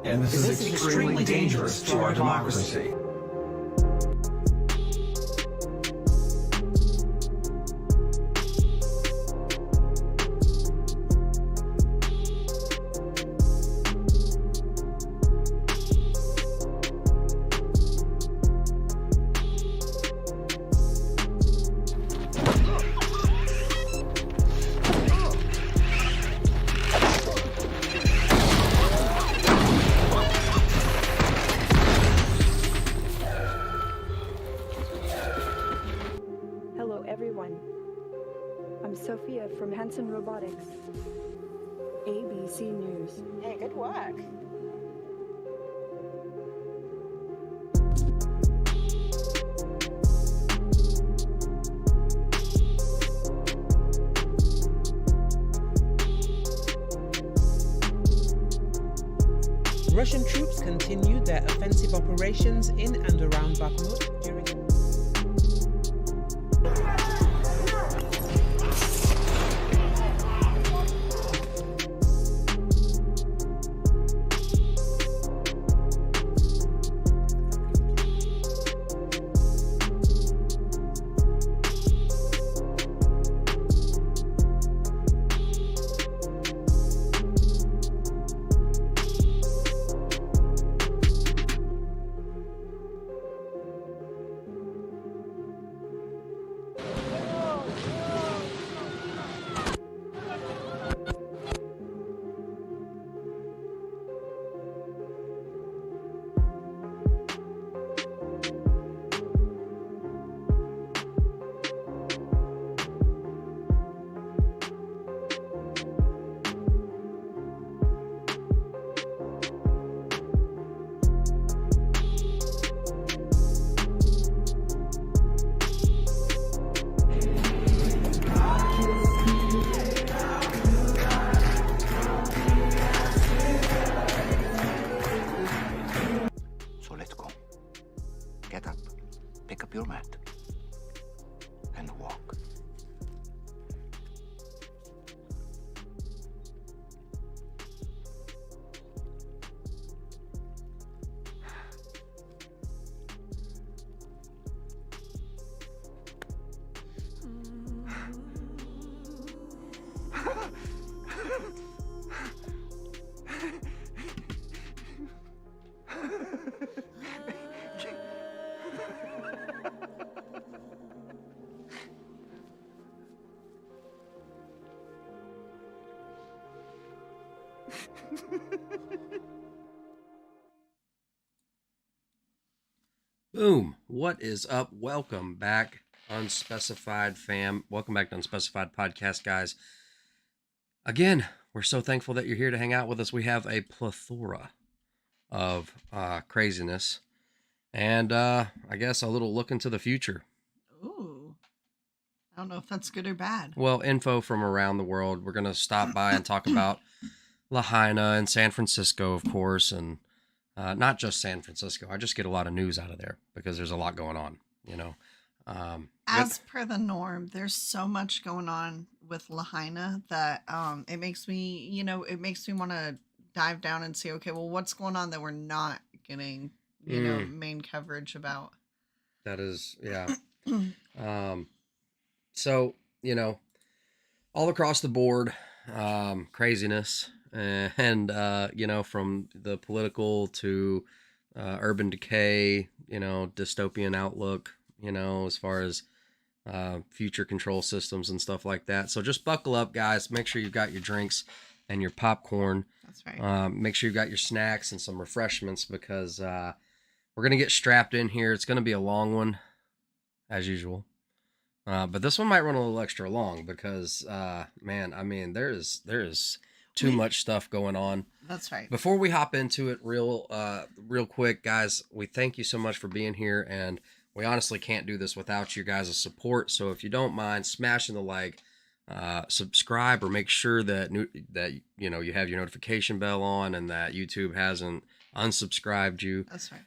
And this is extremely dangerous to our democracy. Robotics. ABC News. Hey, good work. Russian troops continued their offensive operations in and around Bakhmut during your mat and walk. Boom. What is up? Welcome back, Unspecified fam. Welcome back to Unspecified Podcast, guys. Again, we're so thankful that you're here to hang out with us. We have a plethora of craziness and I guess a little look into the future. Ooh. I don't know if that's good or bad. Well, info from around the world. We're going to stop by and talk about Lahaina and San Francisco, of course, and not just San Francisco. I just get a lot of news out of there because there's a lot going on, you know. As per the norm, there's so much going on with Lahaina that it makes me want to dive down and see, okay, well, what's going on that we're not getting, main coverage about? That is, yeah. So, all across the board, craziness. And from the political to urban decay, dystopian outlook, as far as future control systems and stuff like that. So just buckle up, guys. Make sure you've got your drinks and your popcorn. That's right. Make sure you've got your snacks and some refreshments because we're going to get strapped in here. It's going to be a long one, as usual. But this one might run a little extra long because, there is too much stuff going on. That's right. Before we hop into it real quick, guys, we thank you so much for being here, and we honestly can't do this without you guys' support. So if you don't mind smashing the like, subscribe, or make sure that you have your notification bell on and that YouTube hasn't unsubscribed you. That's right.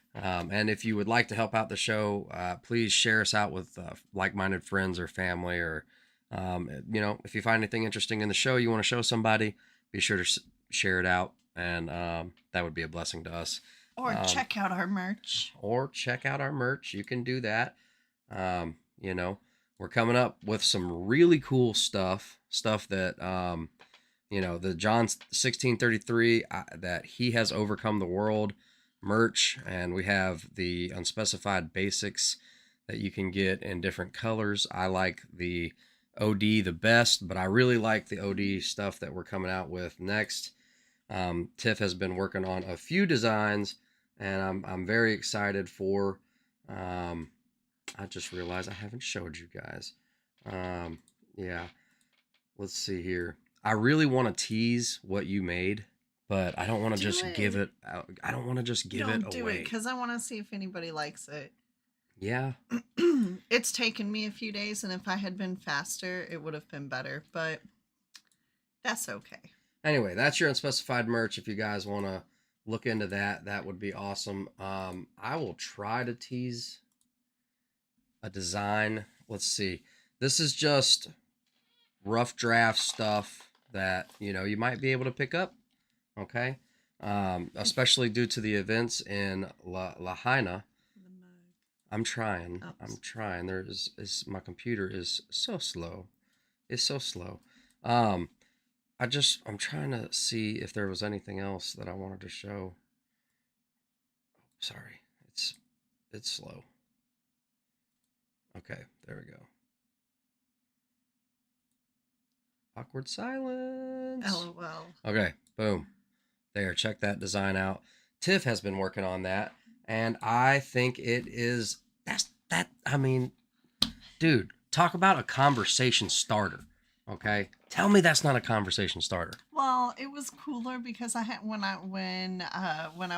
And if you would like to help out the show, please share us out with like-minded friends or family, or if you find anything interesting in the show you want to show somebody, be sure to share it out. and that would be a blessing to us. Or check out our merch. Or check out our merch. You can do that. You know, we're coming up with some really cool stuff that, you know, the John 16:33, that he has overcome the world merch, and we have the unspecified basics that you can get in different colors. I like the OD the best, but I really like the OD stuff that we're coming out with next. Tiff has been working on a few designs, and I'm very excited for. I just realized I haven't showed you guys. Yeah, let's see here. I really want to tease what you made, but I don't want to just give it out. I don't want to just give it away. Do it, because I want to see if anybody likes it. Yeah. It's taken me a few days, and if I had been faster, it would have been better, but that's okay. Anyway, that's your unspecified merch. If you guys want to look into that, that would be awesome. I will try to tease a design. Let's see. This is just rough draft stuff that, you know, you might be able to pick up. Okay. Especially due to the events in Lahaina. I'm trying. Oops. I'm trying. My computer is so slow. It's so slow. I'm trying to see if there was anything else that I wanted to show. Sorry. It's slow. Okay, there we go. Awkward silence. LOL. Okay, boom. There, check that design out. Tiff has been working on that, and I think it is I mean, dude, talk about a conversation starter. Okay? Tell me that's not a conversation starter. Well, it was cooler because I had when I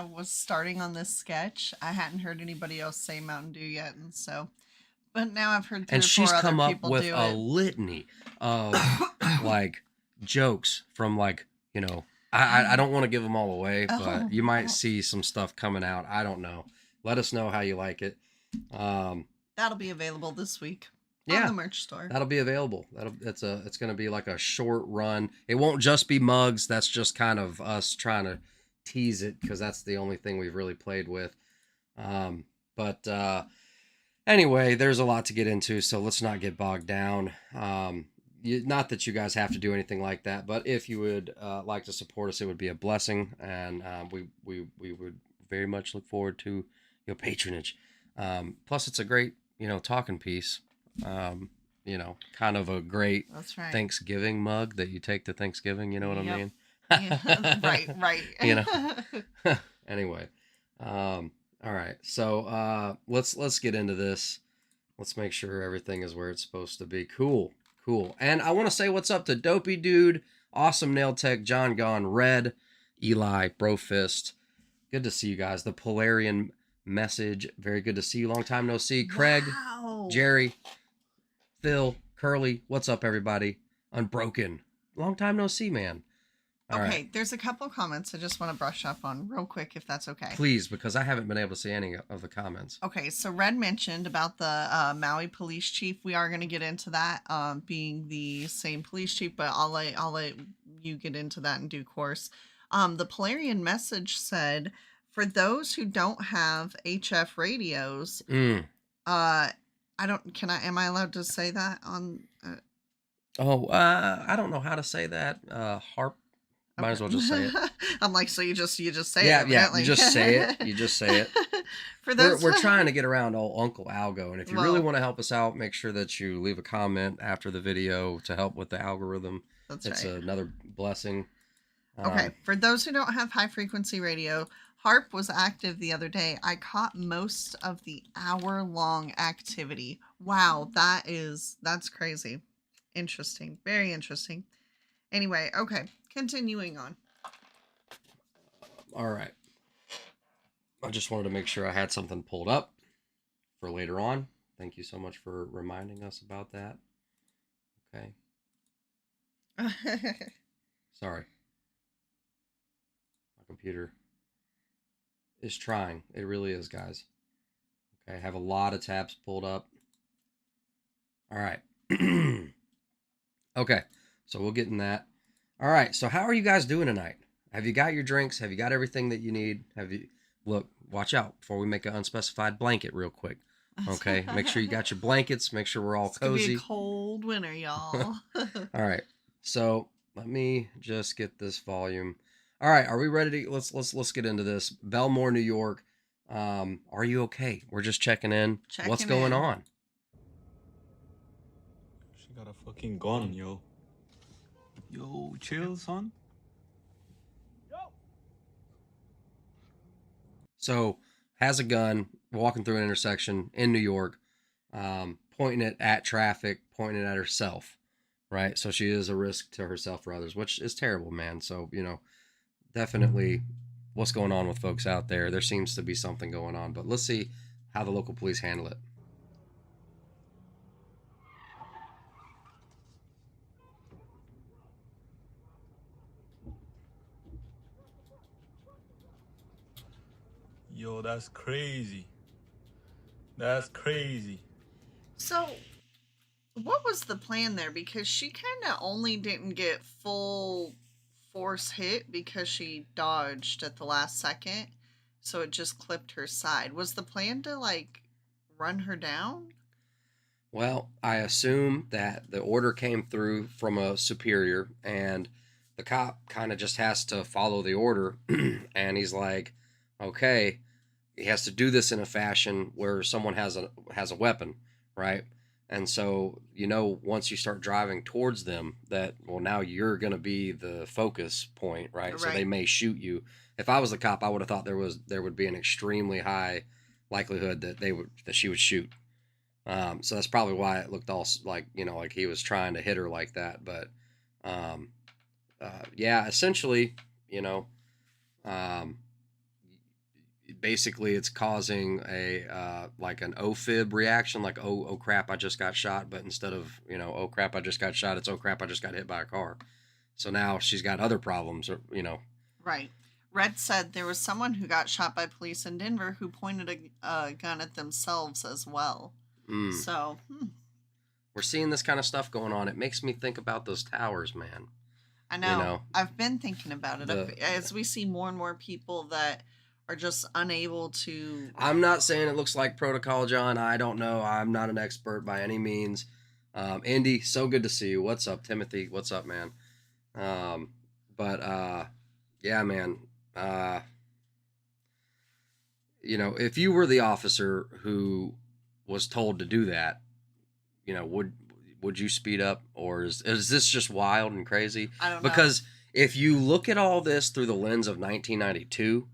was starting on this sketch, I hadn't heard anybody else say Mountain Dew yet, and so, but now I've heard 3 And or 4 she's come other up people with do a it. litany of like jokes from, like, you know, I don't want to give them all away, but you might see some stuff coming out. I don't know. Let us know how you like it. That'll be available this week. Yeah, on the merch store. That'll be available. It's going to be like a short run. It won't just be mugs. That's just kind of us trying to tease it, because that's the only thing we've really played with. But anyway, there's a lot to get into, so let's not get bogged down. Not that you guys have to do anything like that, but if you would like to support us, it would be a blessing, and we would very much look forward to your patronage. Plus, it's a great, you know, talking piece. You know, kind of a great Thanksgiving mug that you take to Thanksgiving. You know what I mean? Yeah. Right. You know. Anyway, all right. So let's get into this. Let's make sure everything is where it's supposed to be. Cool. And I want to say what's up to Dopey Dude, Awesome Nail Tech, John Gone Red, Eli, Brofist. Good to see you guys. The Polarian Message, very good to see you. Long time no see. Craig, Jerry, Phil, Curly, what's up, everybody? Unbroken, long time no see, man. All right. There's a couple of comments I just want to brush up on real quick, if that's okay. Please, because I haven't been able to see any of the comments. Okay, so Red mentioned about the Maui police chief. We are going to get into that, being the same police chief, but I'll let you get into that in due course. The Polarian Message said, for those who don't have HF radios, am I allowed to say that on? I don't know how to say that. Harp. Might as well just say it. I'm like, so you just say it. Yeah, you just say it. You just say it. For those, we're trying to get around old Uncle Algo, and if you really want to help us out, make sure that you leave a comment after the video to help with the algorithm. It's another blessing. Okay, for those who don't have high frequency radio, HARP was active the other day. I caught most of the hour-long activity. Wow, that's crazy. Interesting. Very interesting. Anyway, okay, continuing on. All right. I just wanted to make sure I had something pulled up for later on. Thank you so much for reminding us about that. Okay. Sorry. My computer is trying. It really is, guys. Okay, I have a lot of tabs pulled up. All right. Okay, so we'll get in that. All right, so how are you guys doing tonight? Have you got your drinks? Have you got everything that you need? Look, watch out before we make an unspecified blanket real quick. Okay, make sure you got your blankets. Make sure we're all cozy. It's gonna be a cold winter, y'all. All right, so let me just get this volume. All right, are we ready to let's get into this? Belmore, New York. Are you okay? We're just checking in. What's going on? She got a fucking gun, yo. Yo, chill, son. So, has a gun, walking through an intersection in New York, pointing it at traffic, pointing it at herself, right? So she is a risk to herself or others, which is terrible, man. So, definitely what's going on with folks out there. There seems to be something going on, but let's see how the local police handle it. Yo, that's crazy. That's crazy. So, what was the plan there? Because she kind of only didn't get full force hit because she dodged at the last second. So it just clipped her side. Was the plan to, like, run her down? Well, I assume that the order came through from a superior and the cop kind of just has to follow the order. And he's like, okay, he has to do this in a fashion where someone has a weapon, right? And so, once you start driving towards them, that, well, now you're going to be the focus point, right? So they may shoot you. If I was the cop, I would have thought there would be an extremely high likelihood that she would shoot. So that's probably why it looked all like he was trying to hit her like that. But yeah, essentially, basically it's causing a like an OFib reaction, like oh crap, I just got shot, but instead of oh crap, I just got shot, it's oh crap, I just got hit by a car. So now she's got other problems, Right. Red said there was someone who got shot by police in Denver who pointed a gun at themselves as well. So we're seeing this kind of stuff going on. It makes me think about those towers, man. I know. I've been thinking about it. As we see more and more people that are just unable to... I'm not saying it looks like protocol, John. I don't know. I'm not an expert by any means. Indy, so good to see you. What's up, Timothy? What's up, man? Yeah, man. If you were the officer who was told to do that, would you speed up, or is this just wild and crazy? I don't know. Because if you look at all this through the lens of 1992,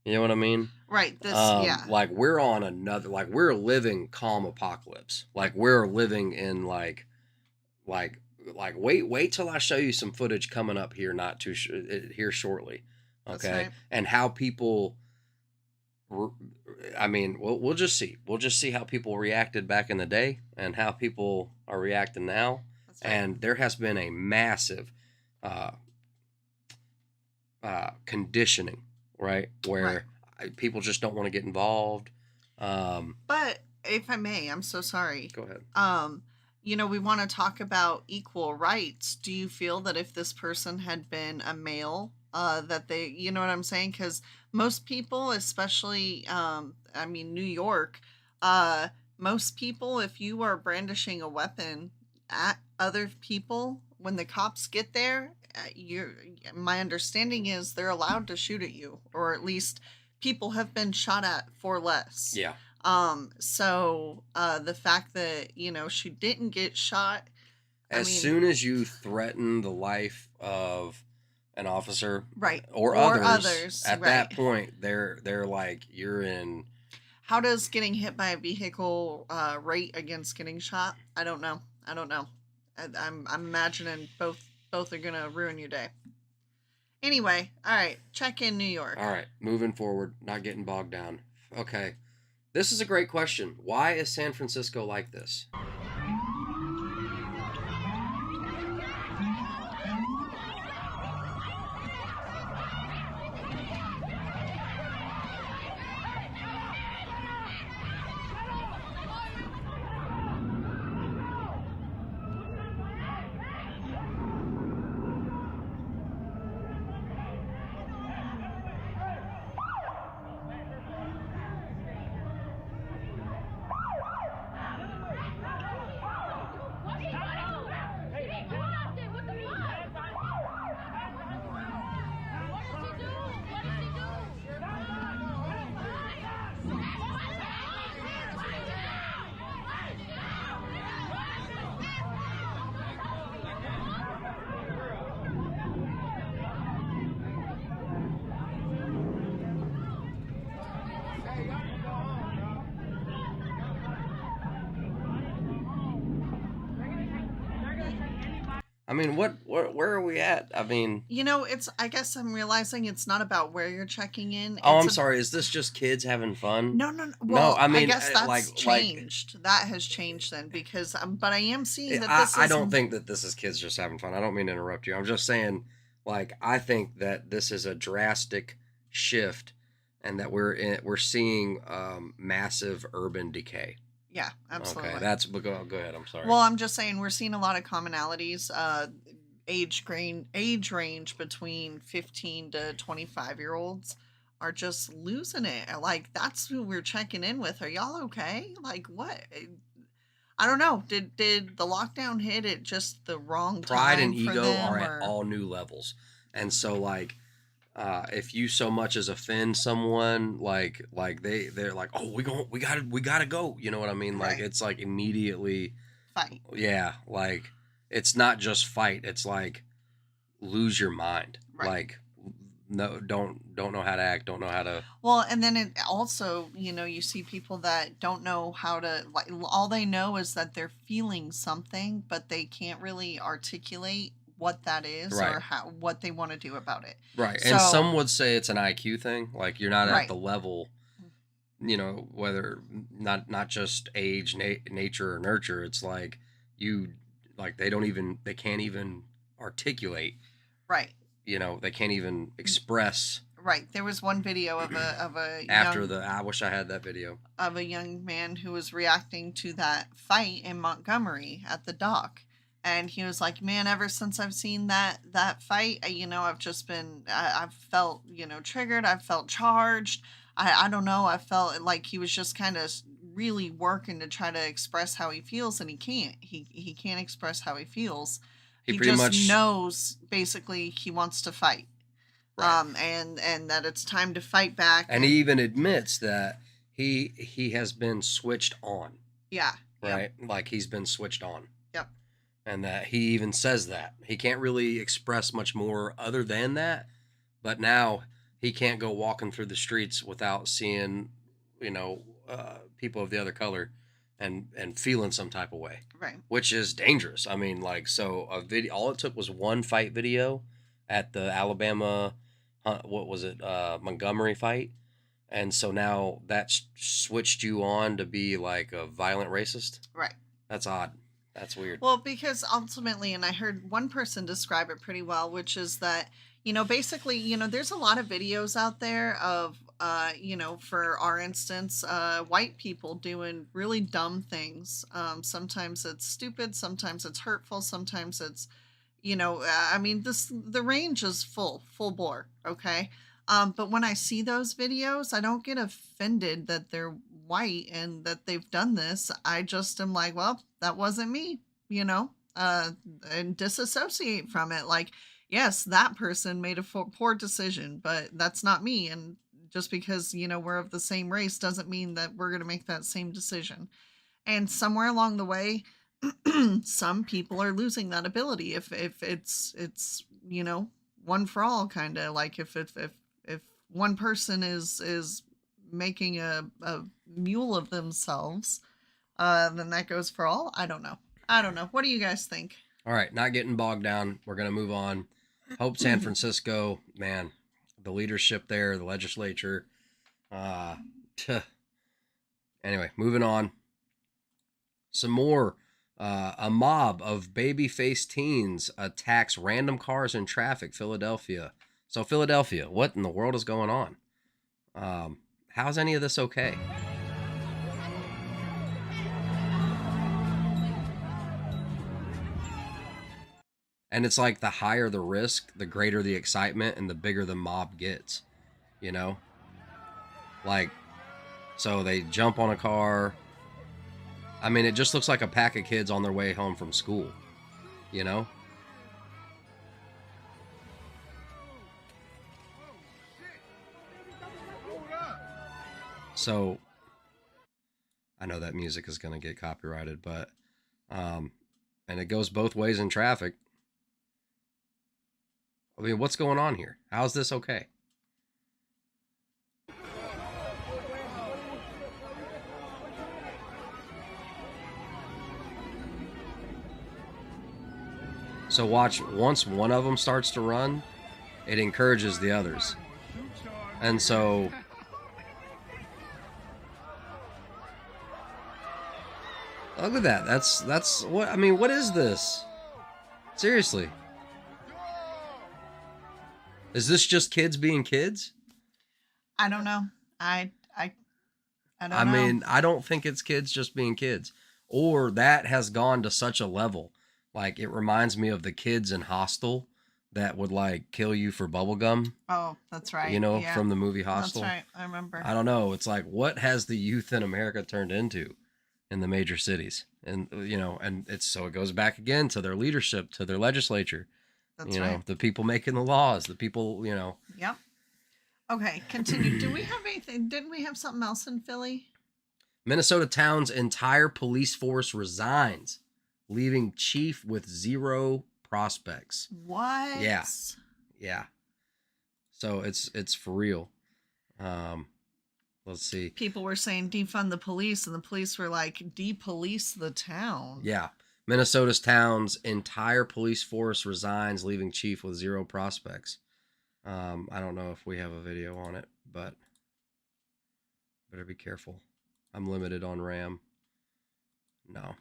you know what I mean? Right. Yeah. Like we're on we're living calm apocalypse. Like we're living in like wait till I show you some footage coming up here here shortly. Okay. Right. And how people, I mean, we'll just see. We'll just see how people reacted back in the day and how people are reacting now. That's right. And there has been a massive conditioning, right? Where people just don't want to get involved. But if I may, I'm so sorry. Go ahead. We want to talk about equal rights. Do you feel that if this person had been a male, that they, you know what I'm saying? Because most people, especially, New York, most people, if you are brandishing a weapon at other people, when the cops get there, my understanding is they're allowed to shoot at you, or at least people have been shot at for less. Yeah. So the fact that, she didn't get shot. Soon as you threaten the life of an officer, right, or others at that point, they're like, you're in. How does getting hit by a vehicle rate against getting shot? I don't know. I'm imagining both are gonna ruin your day. Anyway, all right, check in New York. All right, moving forward, not getting bogged down. Okay, this is a great question. Why is San Francisco like this? I mean, where are we at? I mean, I guess I'm realizing it's not about where you're checking in. oh, I'm sorry. Is this just kids having fun? No, no, no. Well, I mean, I guess that's like changed. That has changed then because, but I am seeing that this I don't think that this is kids just having fun. I don't mean to interrupt you. I'm just saying, like, I think that this is a drastic shift, and that we're seeing massive urban decay. Yeah, absolutely. Okay, that's go ahead. I'm sorry. Well, I'm just saying we're seeing a lot of commonalities. Age range between 15 to 25-year-olds are just losing it. Like, that's who we're checking in with. Are y'all okay? Like, what? I don't know. Did the lockdown hit at just the wrong time? Pride and for ego them, are at all new levels, and so like. If you so much as offend someone, like they're like, oh, we gotta go. You know what I mean? Like, it's like immediately fight. Yeah, like it's not just fight. It's like lose your mind. Right. Like no, don't know how to act. Don't know how to. Well, and then it also, you see people that don't know how to, like, all they know is that they're feeling something, but they can't really articulate what that is or what they want to do about it. Right. And some would say it's an IQ thing. Like, you're not at the level, whether not just age, nature, or nurture. It's like they can't even articulate. Right. They can't even express. Right. There was one video of a I wish I had that video of a young man who was reacting to that fight in Montgomery at the dock. And he was like, man, ever since I've seen that fight, I've just been, I've felt, triggered. I've felt charged. I don't know. I felt like he was just kind of really working to try to express how he feels, and he can't. He can't express how he feels. He pretty just much knows, basically, he wants to fight. Right. And that it's time to fight back. And he even admits that he has been switched on. Yeah. Right? Yep. Like, he's been switched on. Yep. And that he even says that. He can't really express much more other than that. But now he can't go walking through the streets without seeing, people of the other color and feeling some type of way. Right. Which is dangerous. I mean, like, so a video, all it took was one fight video at the Alabama, Montgomery fight. And so now that's switched you on to be like a violent racist. Right. That's odd. That's weird. Well, because ultimately, and I heard one person describe it pretty well, which is that, basically, there's a lot of videos out there of, for our instance, white people doing really dumb things. Sometimes it's stupid. Sometimes it's hurtful. Sometimes it's, the range is full bore. Okay. But when I see those videos, I don't get offended that they're white and that they've done this. I just am like, well, that wasn't me, and disassociate from it. Like, yes, that person made a poor decision, but that's not me. And just because, we're of the same race doesn't mean that we're going to make that same decision. And somewhere along the way, some people are losing that ability. If it's, one for all, kind of like if one person is making a mule of themselves, then that goes for all. I don't know. What do you guys think? All right. Not getting bogged down. We're going to move on. Hope San Francisco, man, the leadership there, the legislature. Anyway, moving on. Some more. A mob of baby-faced teens attacks random cars in traffic, Philadelphia. So Philadelphia, what in the world is going on? How's any of this okay? And it's like the higher the risk, the greater the excitement, and the bigger the mob gets, Like, so they jump on a car. I mean, it just looks like a pack of kids on their way home from school, So, I know that music is going to get copyrighted, but, and it goes both ways in traffic. I mean, what's going on here? How is this okay? So watch, once one of them starts to run, it encourages the others. And so look at that. That's what I mean, what is this? Seriously. Is this just kids being kids? I don't know. I don't know. I mean, I don't think it's kids just being kids. Or that has gone to such a level. Like, it reminds me of the kids in Hostel that would, like, kill you for bubblegum. Oh, that's right. You know, Yeah. from the movie Hostel. That's right. I remember. I don't know. It's like, what has the youth in America turned into in the major cities? And, you know, and it's so it goes back again to their leadership, to their legislature. That's you know, right. the people making the laws, the people, you know. Yep. Okay, continue. Do we have anything? Didn't we have something else in Philly? Minnesota town's entire police force resigns, leaving chief with 0 prospects. What? Yeah. Yeah. So it's for real. Let's see. People were saying defund the police, and the police were like, depolice the town. Yeah. Minnesota's town's entire police force resigns, leaving chief with 0 prospects. I don't know if we have a video on it, but better be careful. I'm limited on RAM. No.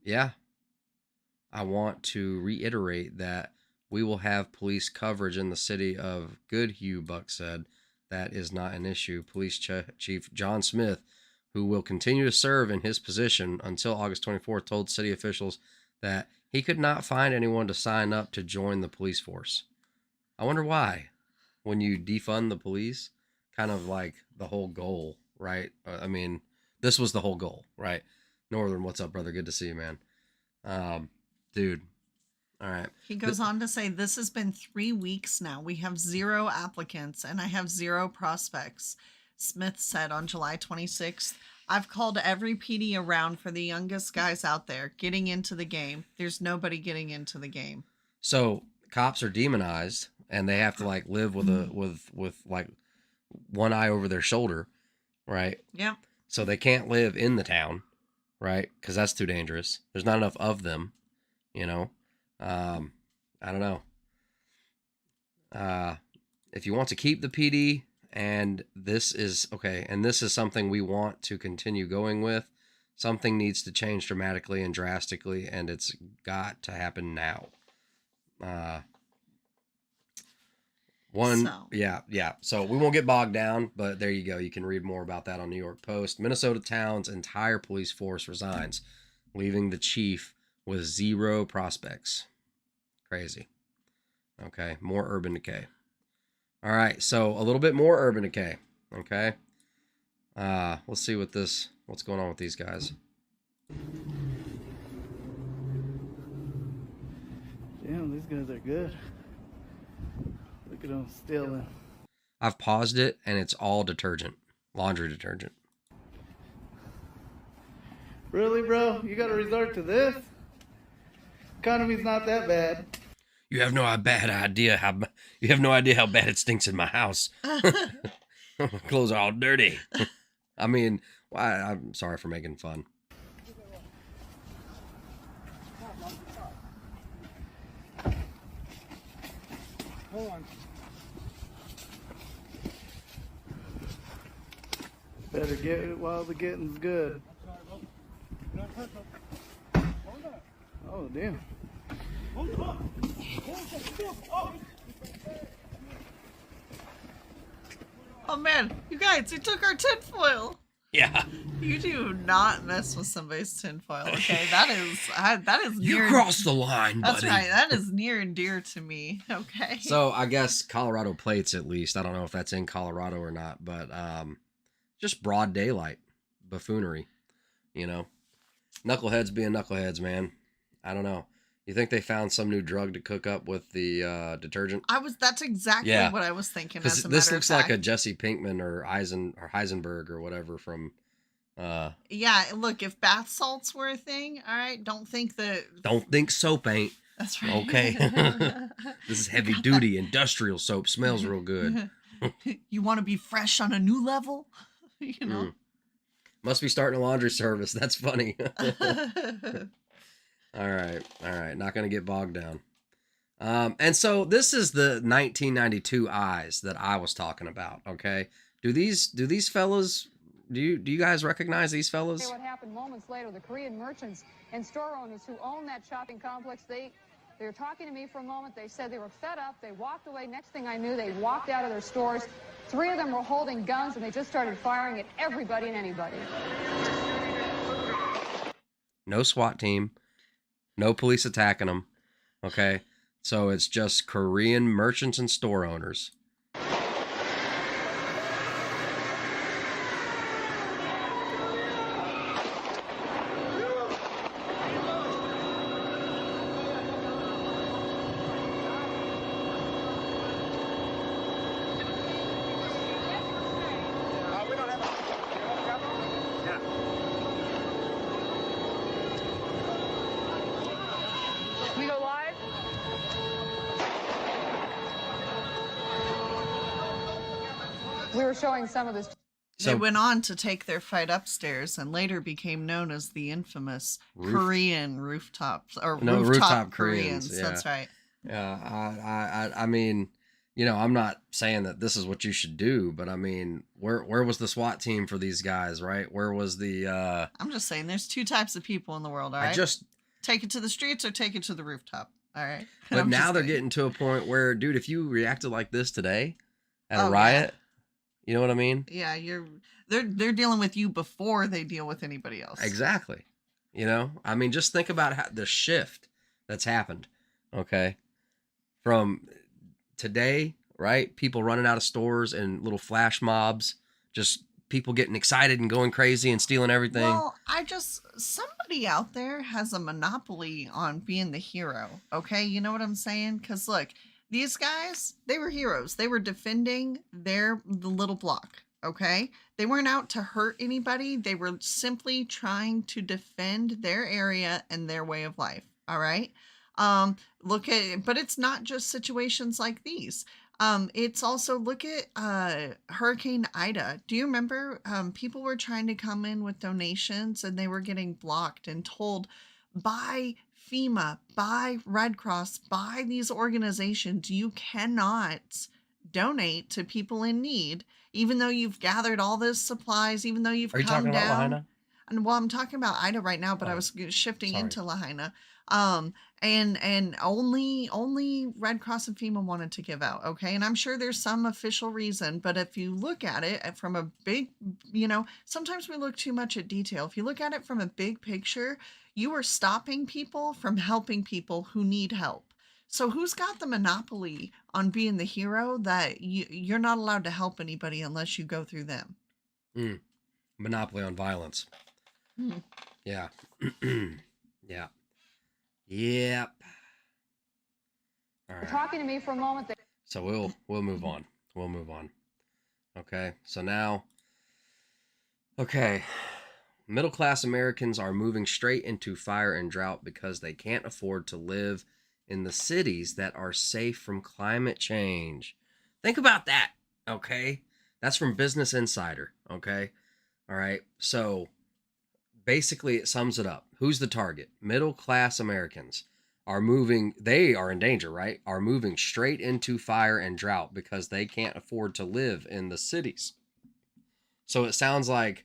Yeah. I want to reiterate that we will have police coverage in the city of Goodhue, Buck said. That is not an issue. Police Chief John Smith, who will continue to serve in his position until August 24th, told city officials that he could not find anyone to sign up to join the police force. I wonder why. When you defund the police, kind of like the whole goal, right? I mean, this was the whole goal, right? Northern, what's up, brother? Good to see you, man. Dude. All right. He goes on to say, this has been 3 weeks now. We have 0 applicants and I have 0 prospects. Smith said on July 26th, I've called every PD around for the youngest guys out there getting into the game. There's nobody getting into the game. So cops are demonized and they have to like live with with like one eye over their shoulder, right? Yeah. So they can't live in the town, right? Because that's too dangerous. There's not enough of them, you know. I don't know. If you want to keep the PD, and this is okay, and this is something we want to continue going with, something needs to change dramatically and drastically, and it's got to happen now. Yeah. So we won't get bogged down, but there you go. You can read more about that on New York Post. Minnesota town's entire police force resigns, leaving the chief with 0 prospects. Crazy. Okay, more urban decay. All right, so a little bit more urban decay. Okay. Let's see what's going on with these guys. Damn, these guys are good. Look at them stealing. I've paused it, and it's all detergent. Laundry detergent. Really, bro? You gotta resort to this? Economy's not that bad. You have no idea how bad it stinks in my house. My clothes are all dirty. I mean, I'm sorry for making fun. Hold on. Better get it while the getting's good. Oh, damn. Oh man, you guys, you took our tinfoil. Yeah. You do not mess with somebody's tinfoil, okay? That is You near. crossed the line, buddy. That's right. That is near and dear to me. Okay. So I guess Colorado plates, at least. I don't know if that's in Colorado or not, but just broad daylight buffoonery, you know. Knuckleheads being knuckleheads, man. I don't know. You think they found some new drug to cook up with the detergent? That's exactly Yeah. what I was thinking. Because As a this matter looks of like a fact. Jesse Pinkman or Heisenberg or whatever from. Yeah, look, if bath salts were a thing, all right, don't think soap ain't. That's right. Okay. This is heavy duty industrial soap. Smells real good. You want to be fresh on a new level, you know. Must be starting a laundry service. That's funny. All right. Not gonna get bogged down. And so this is the 1992 eyes that I was talking about. Okay, do these fellas? Do you guys recognize these fellas? What happened moments later? The Korean merchants and store owners who own that shopping complex, they were talking to me for a moment. They said they were fed up. They walked away. Next thing I knew, they walked out of their stores. 3 of them were holding guns, and they just started firing at everybody and anybody. No SWAT team, no police attacking them. Okay, so it's just Korean merchants and store owners. We go live? We were showing some of this. They went on to take their fight upstairs and later became known as the infamous Korean rooftops or rooftop Koreans. Yeah. That's right. Yeah, I mean, you know, I'm not saying that this is what you should do, but I mean, where was the SWAT team for these guys, right? Where was the I'm just saying there's 2 types of people in the world, all right? Take it to the streets or take it to the rooftop. All right. But now they're getting to a point where, dude, if you reacted like this today at a riot, you know what I mean? Yeah, they're dealing with you before they deal with anybody else. Exactly. You know, I mean, just think about how the shift that's happened. Okay. From today, right? People running out of stores and little flash mobs, just people getting excited and going crazy and stealing everything. Well, somebody out there has a monopoly on being the hero. Okay. You know what I'm saying? Because look, these guys, they were heroes. They were defending the little block. Okay. They weren't out to hurt anybody. They were simply trying to defend their area and their way of life. All right. But it's not just situations like these. It's also, look at Hurricane Ida. Do you remember people were trying to come in with donations and they were getting blocked and told by FEMA, by Red Cross, by these organizations, you cannot donate to people in need, even though you've gathered all this supplies, even though you've come down. Are you talking about Lahaina? And well, I'm talking about Ida right now, but I was shifting into Lahaina. And only Red Cross and FEMA wanted to give out. Okay. And I'm sure there's some official reason, but if you look at it from a big, sometimes we look too much at detail. If you look at it from a big picture, you are stopping people from helping people who need help. So who's got the monopoly on being the hero that you're not allowed to help anybody unless you go through them? Monopoly on violence. Yeah. Yeah. Yep. All right. Talking to me for a moment. So we'll move on. We'll move on. Okay. So now, middle class Americans are moving straight into fire and drought because they can't afford to live in the cities that are safe from climate change. Think about that. Okay. That's from Business Insider. Okay. All right. So basically it sums it up. Who's the target? Middle class Americans they are in danger, right? Are moving straight into fire and drought because they can't afford to live in the cities. So it sounds like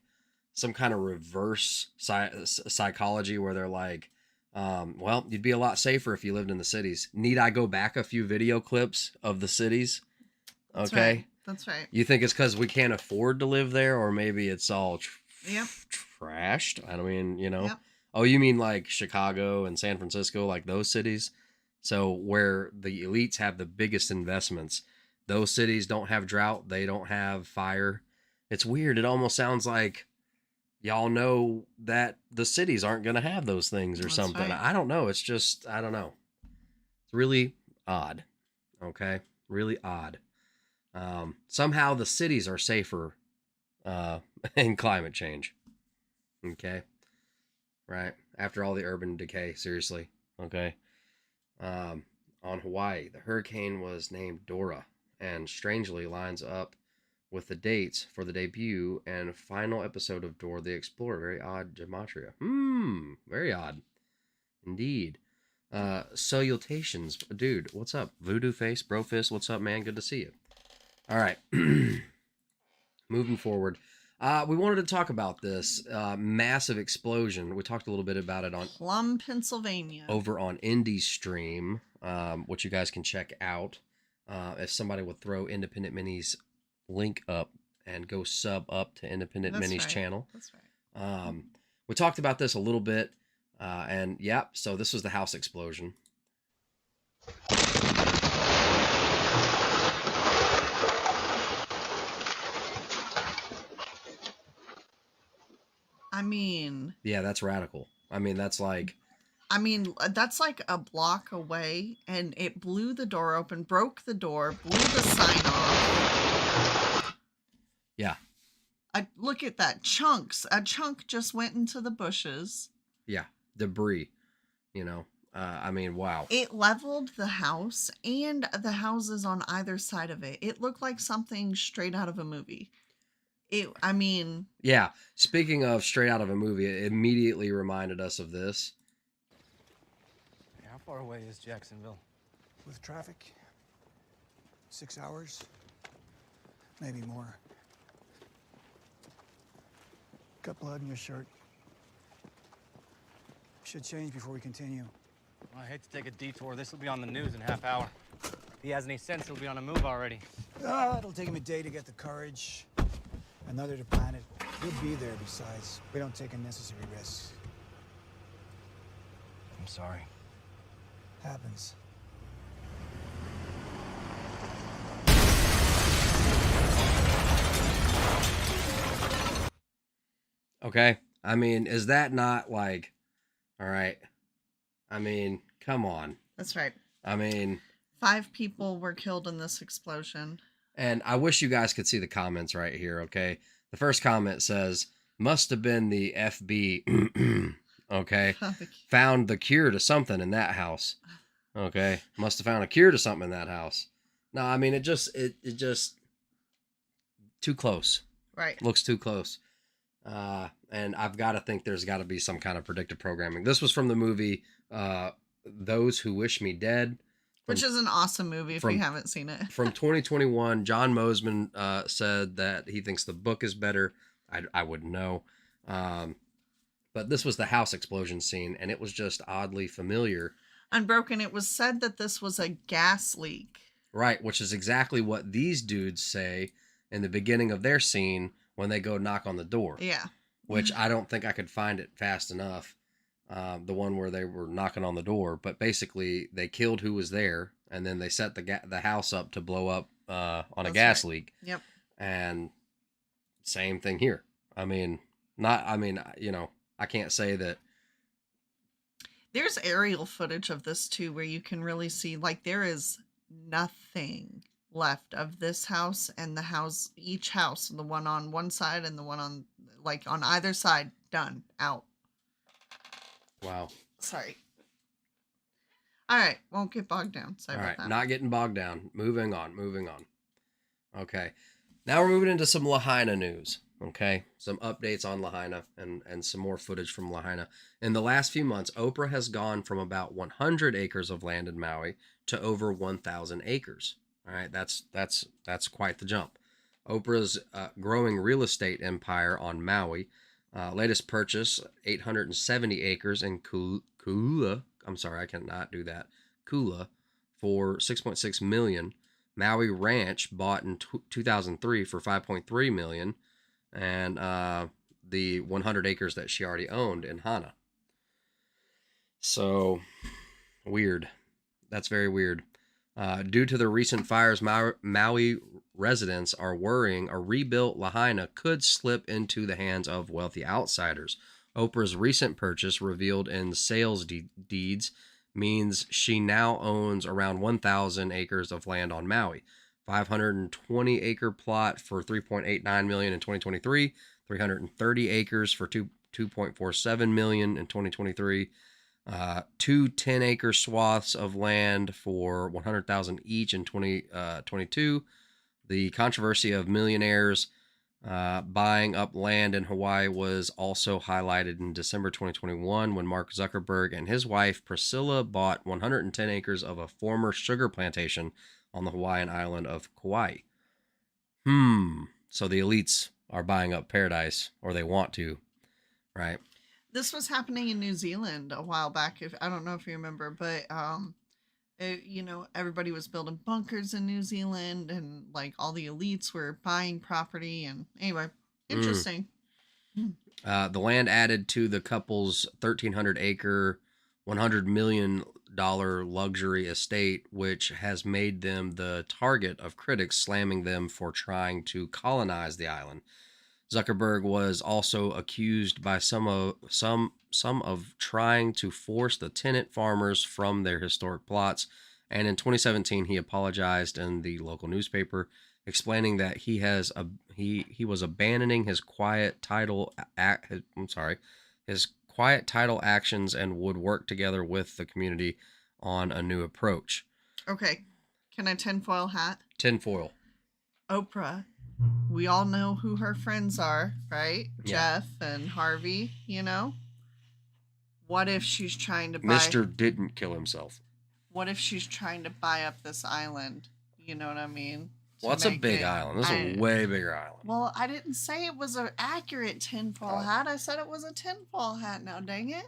some kind of reverse psychology where they're like, well, you'd be a lot safer if you lived in the cities. Need I go back a few video clips of the cities? Okay. That's right. You think it's because we can't afford to live there, or maybe it's all trashed? I mean, Yep. Oh, you mean like Chicago and San Francisco, like those cities? So where the elites have the biggest investments, those cities don't have drought. They don't have fire. It's weird. It almost sounds like y'all know that the cities aren't going to have those things or something. Right. I don't know. It's just, I don't know. It's really odd. Okay. Really odd. Somehow the cities are safer in climate change. Okay. Right. After all the urban decay, seriously. Okay. On Hawaii, the hurricane was named Dora and strangely lines up with the dates for the debut and final episode of Dora the Explorer. Very odd gematria. Very odd. Indeed. Salutations. Dude, what's up? Voodoo Face, Bro Fist, what's up, man? Good to see you. All right. Moving forward. We wanted to talk about this massive explosion. We talked a little bit about it on Plum, Pennsylvania. over on Indie Stream, which you guys can check out. If somebody would throw Independent Minis link up and go sub up to Independent Minis channel. That's right. We talked about this a little bit, and yep, so this was the house explosion. I mean... Yeah, that's radical. I mean, that's like... I mean, that's like a block away, and it blew the door open, broke the door, blew the sign off. Yeah. Look at that. Chunks. A chunk just went into the bushes. Yeah. Debris. You know. I mean, wow. It leveled the house and the houses on either side of it. It looked like something straight out of a movie. I mean... Yeah. Speaking of straight out of a movie, it immediately reminded us of this. How far away is Jacksonville? With traffic, 6 hours, maybe more. Got blood in your shirt. Should change before we continue. Well, I hate to take a detour. This will be on the news in a half hour. If he has any sense, he'll be on a move already. It'll take him a day to get the courage, another to plan it. He'll be there besides. We don't take unnecessary risks. I'm sorry. Happens. Okay. I mean, is that not like, all right. I mean, come on. That's right. I mean, 5 people were killed in this explosion. And I wish you guys could see the comments right here. Okay. The first comment says, must have been the FB. Okay. Found the cure to something in that house. Okay. Must have found a cure to something in that house. No, I mean, it just too close. Right. Looks too close. And I've got to think there's got to be some kind of predictive programming. This was from the movie, Those Who Wish Me Dead. Which is an awesome movie if you haven't seen it. From 2021, John Mosman said that he thinks the book is better. I wouldn't know. But this was the house explosion scene, and it was just oddly familiar. Unbroken, it was said that this was a gas leak. Right, which is exactly what these dudes say in the beginning of their scene when they go knock on the door. Yeah. Which I don't think I could find it fast enough. The one where they were knocking on the door. But basically, they killed who was there, and then they set the house up to blow up on a gas leak. Yep. And same thing here. I mean, you know, I can't say that. There's aerial footage of this too, where you can really see, like, there is nothing left of this house and the house, each house, the one on one side and the one on, like, on either side, done, out. Wow. Sorry. All right. Won't get bogged down. Sorry All about right. that. Not getting bogged down. Moving on. Okay. Now we're moving into some Lahaina news. Okay. Some updates on Lahaina and some more footage from Lahaina. In the last few months, Oprah has gone from about 100 acres of land in Maui to over 1,000 acres. All right. That's quite the jump. Oprah's growing real estate empire on Maui. Latest purchase, 870 acres in Kula. I'm sorry, I cannot do that. Kula for $6.6 million. Maui Ranch bought in 2003 for $5.3 million. And the 100 acres that she already owned in Hana. So, weird. That's very weird. Due to the recent fires, Maui residents are worrying a rebuilt Lahaina could slip into the hands of wealthy outsiders. Oprah's recent purchase, revealed in sales deeds, means she now owns around 1,000 acres of land on Maui. 520-acre plot for $3.89 million in 2023, 330 acres for $2.47 million in 2023, two 10-acre swaths of land for $100,000 each in 2022. The controversy of millionaires Buying up land in Hawaii was also highlighted in December 2021 when Mark Zuckerberg and his wife Priscilla bought 110 acres of a former sugar plantation on the Hawaiian island of Kauai. So the elites are buying up paradise, or they want to, right? This was happening in New Zealand a while back. If I don't know if you remember, but everybody was building bunkers in New Zealand, and like all the elites were buying property. And anyway, interesting. The land added to the couple's 1,300 acre, $100 million luxury estate, which has made them the target of critics slamming them for trying to colonize the island. Zuckerberg was also accused by some of trying to force the tenant farmers from their historic plots, and in 2017 he apologized in the local newspaper, explaining that he was abandoning his quiet title actions and would work together with the community on a new approach. Okay, can I tinfoil hat? Tinfoil. Oprah. We all know who her friends are, right? Yeah. Jeff and Harvey, What if she's trying to buy... Mr. didn't kill himself. What if she's trying to buy up this island? You know what I mean? Well, it's a big island. This is a way bigger island. Well, I didn't say it was an accurate tinfoil hat. I said it was a tinfoil hat now, dang it.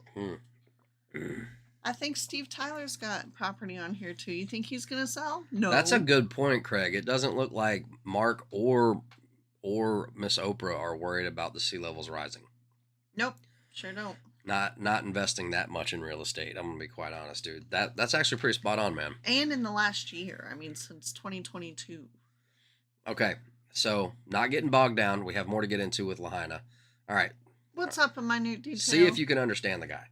I think Steve Tyler's got property on here, too. You think he's going to sell? No. That's a good point, Craig. It doesn't look like Mark or Miss Oprah are worried about the sea levels rising. Nope. Sure don't. Not investing that much in real estate. I'm going to be quite honest, dude. That's actually pretty spot on, man. And in the last year. I mean, since 2022. Okay. So, not getting bogged down. We have more to get into with Lahaina. All right. What's up in minute detail? See if you can understand the guy.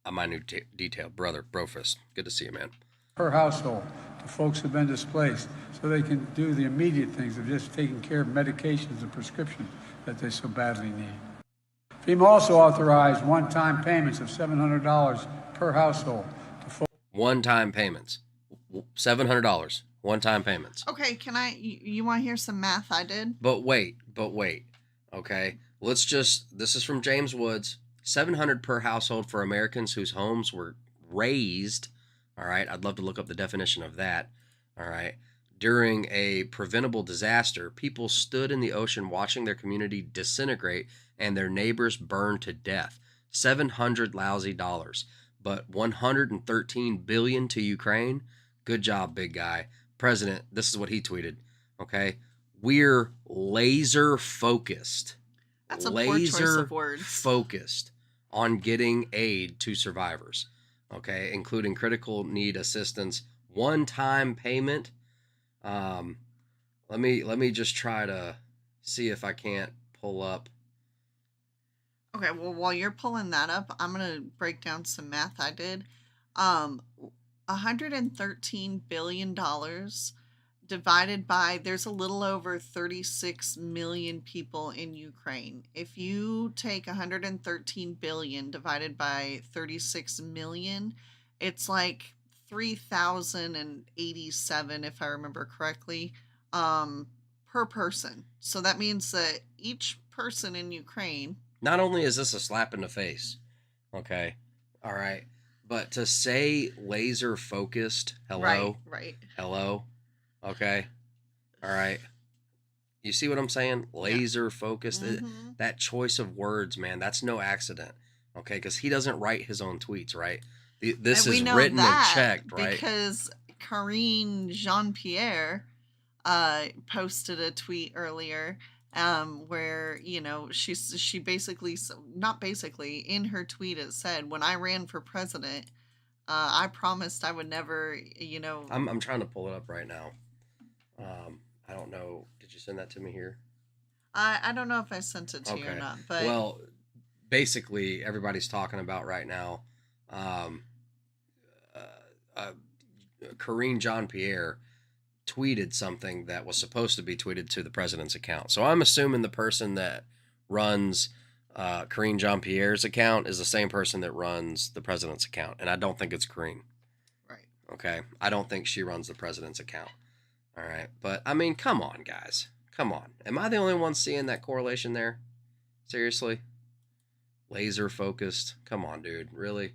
A minute detail. Brother, Brofist. Good to see you, man. Per household to folks who've been displaced so they can do the immediate things of just taking care of medications and prescriptions that they so badly need. FEMA also authorized one-time payments of $700 per household to folks. One-time payments. $700. One-time payments. Okay, you want to hear some math I did? But wait. Okay. This is from James Woods. $700 per household for Americans whose homes were razed. All right. I'd love to look up the definition of that. All right. During a preventable disaster, people stood in the ocean watching their community disintegrate and their neighbors burn to death. $700 lousy dollars. But $113 billion to Ukraine? Good job, big guy. President, this is what he tweeted. Okay. We're laser focused. That's a poor choice of words. Focused on getting aid to survivors, okay, including critical need assistance, one-time payment. Let me just try to see if I can't pull up. Okay, well, while you're pulling that up, I'm gonna break down some math I did. $113 billion divided by, there's a little over 36 million people in Ukraine. If you take 113 billion divided by 36 million, it's like 3,087, if I remember correctly, per person. So that means that each person in Ukraine... Not only is this a slap in the face, okay, all right, but to say laser focused, hello, right, hello. Okay. All right. You see what I'm saying? Laser focused. Mm-hmm. That choice of words, man, that's no accident. Okay. Because he doesn't write his own tweets, right? This is written and checked, right? Because Karine Jean-Pierre posted a tweet earlier where, she basically, not basically, in her tweet it said, when I ran for president, I promised I would never, I'm trying to pull it up right now. I don't know. Did you send that to me here? I don't know if I sent it to you or not, but well, basically everybody's talking about right now. Karine Jean-Pierre tweeted something that was supposed to be tweeted to the president's account. So I'm assuming the person that runs Karine Jean-Pierre's account is the same person that runs the president's account, and I don't think it's Karine. Right. Okay. I don't think she runs the president's account. All right. But I mean, come on, guys. Come on. Am I the only one seeing that correlation there? Seriously? Laser focused. Come on, dude. Really?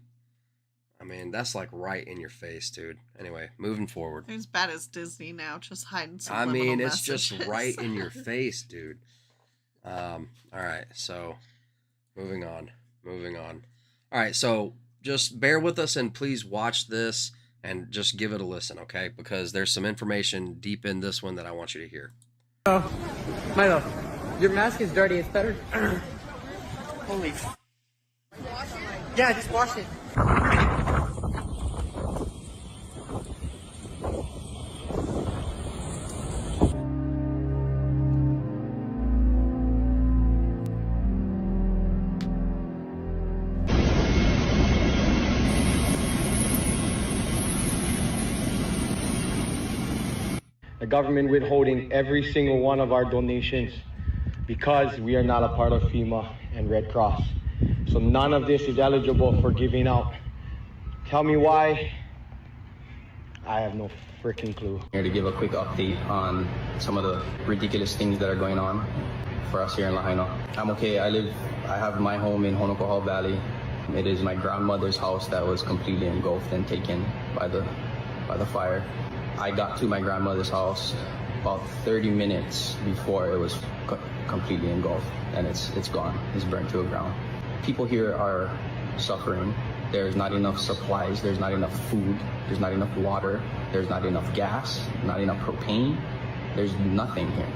I mean, that's like right in your face, dude. Anyway, moving forward. They're as bad as Disney now, just hiding some I mean, subliminal it's just messages. right in your face, dude. All right, so moving on. All right, so just bear with us and please watch this and just give it a listen, okay? Because there's some information deep in this one that I want you to hear. Oh, Milo, your mask is dirty. It's better. Holy. Yeah, just wash it. The government withholding every single one of our donations because we are not a part of FEMA and Red Cross. So none of this is eligible for giving out. Tell me why. I have no freaking clue. Here to give a quick update on some of the ridiculous things that are going on for us here in Lahaina. I'm okay. I have my home in Honokohau Valley. It is my grandmother's house that was completely engulfed and taken by the fire. I got to my grandmother's house about 30 minutes before it was completely engulfed, and it's gone. It's burnt to the ground. People here are suffering. There's not enough supplies. There's not enough food. There's not enough water. There's not enough gas. Not enough propane. There's nothing here.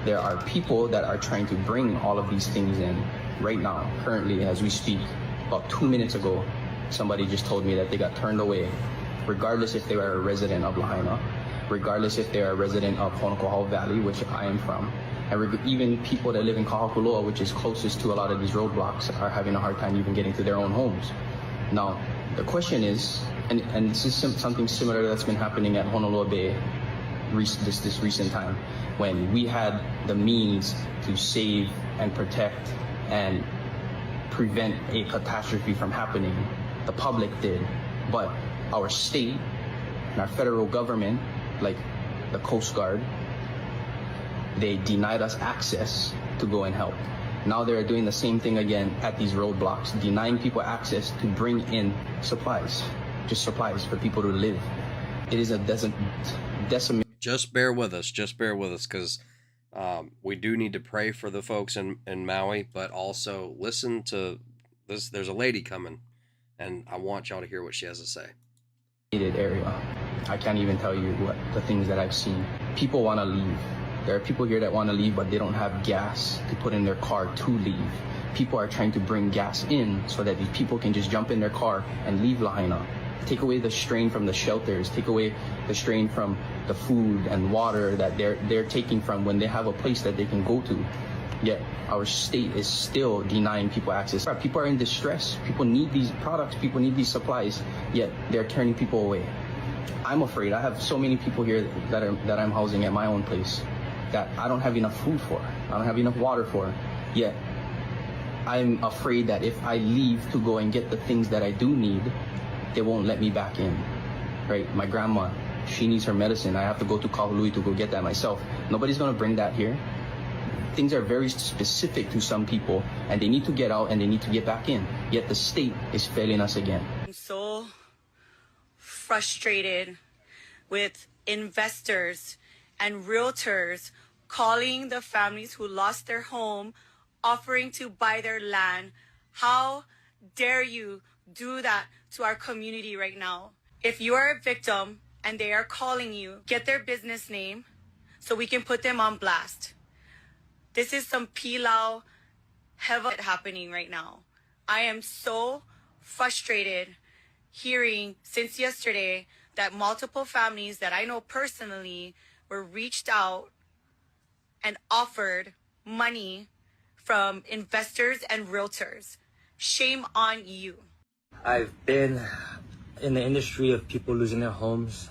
There are people that are trying to bring all of these things in right now, currently as we speak. About 2 minutes ago, somebody just told me that they got turned away, regardless if they are a resident of Lahaina, regardless if they are a resident of Honokohau Valley, which I am from, and even people that live in Kahakuloa, which is closest to a lot of these roadblocks, are having a hard time even getting to their own homes. Now, the question is, and this is something similar that's been happening at Honolulu Bay this recent time, when we had the means to save and protect and prevent a catastrophe from happening. The public did, but our state and our federal government, like the Coast Guard, they denied us access to go and help. Now they're doing the same thing again at these roadblocks, denying people access to bring in supplies, just supplies for people to live. It is a decimation. Just bear with us, because we do need to pray for the folks in Maui, but also listen to this. There's a lady coming, and I want y'all to hear what she has to say. Area. I can't even tell you what the things that I've seen. People want to leave. There are people here that want to leave, but they don't have gas to put in their car to leave. People are trying to bring gas in so that these people can just jump in their car and leave Lahaina. Take away the strain from the shelters, take away the strain from the food and water that they're taking from when they have a place that they can go to. Yet our state is still denying people access. People are in distress. People need these products. People need these supplies. Yet they're turning people away. I'm afraid. I have so many people here that I'm housing at my own place that I don't have enough food for. I don't have enough water for. Yet I'm afraid that if I leave to go and get the things that I do need, they won't let me back in. Right? My grandma, she needs her medicine. I have to go to Kahului to go get that myself. Nobody's gonna bring that here. Things are very specific to some people, and they need to get out and they need to get back in. Yet the state is failing us again. I'm so frustrated with investors and realtors calling the families who lost their home, offering to buy their land. How dare you do that to our community right now? If you are a victim and they are calling you, get their business name so we can put them on blast. This is some pilau heva happening right now. I am so frustrated hearing since yesterday that multiple families that I know personally were reached out and offered money from investors and realtors. Shame on you. I've been in the industry of people losing their homes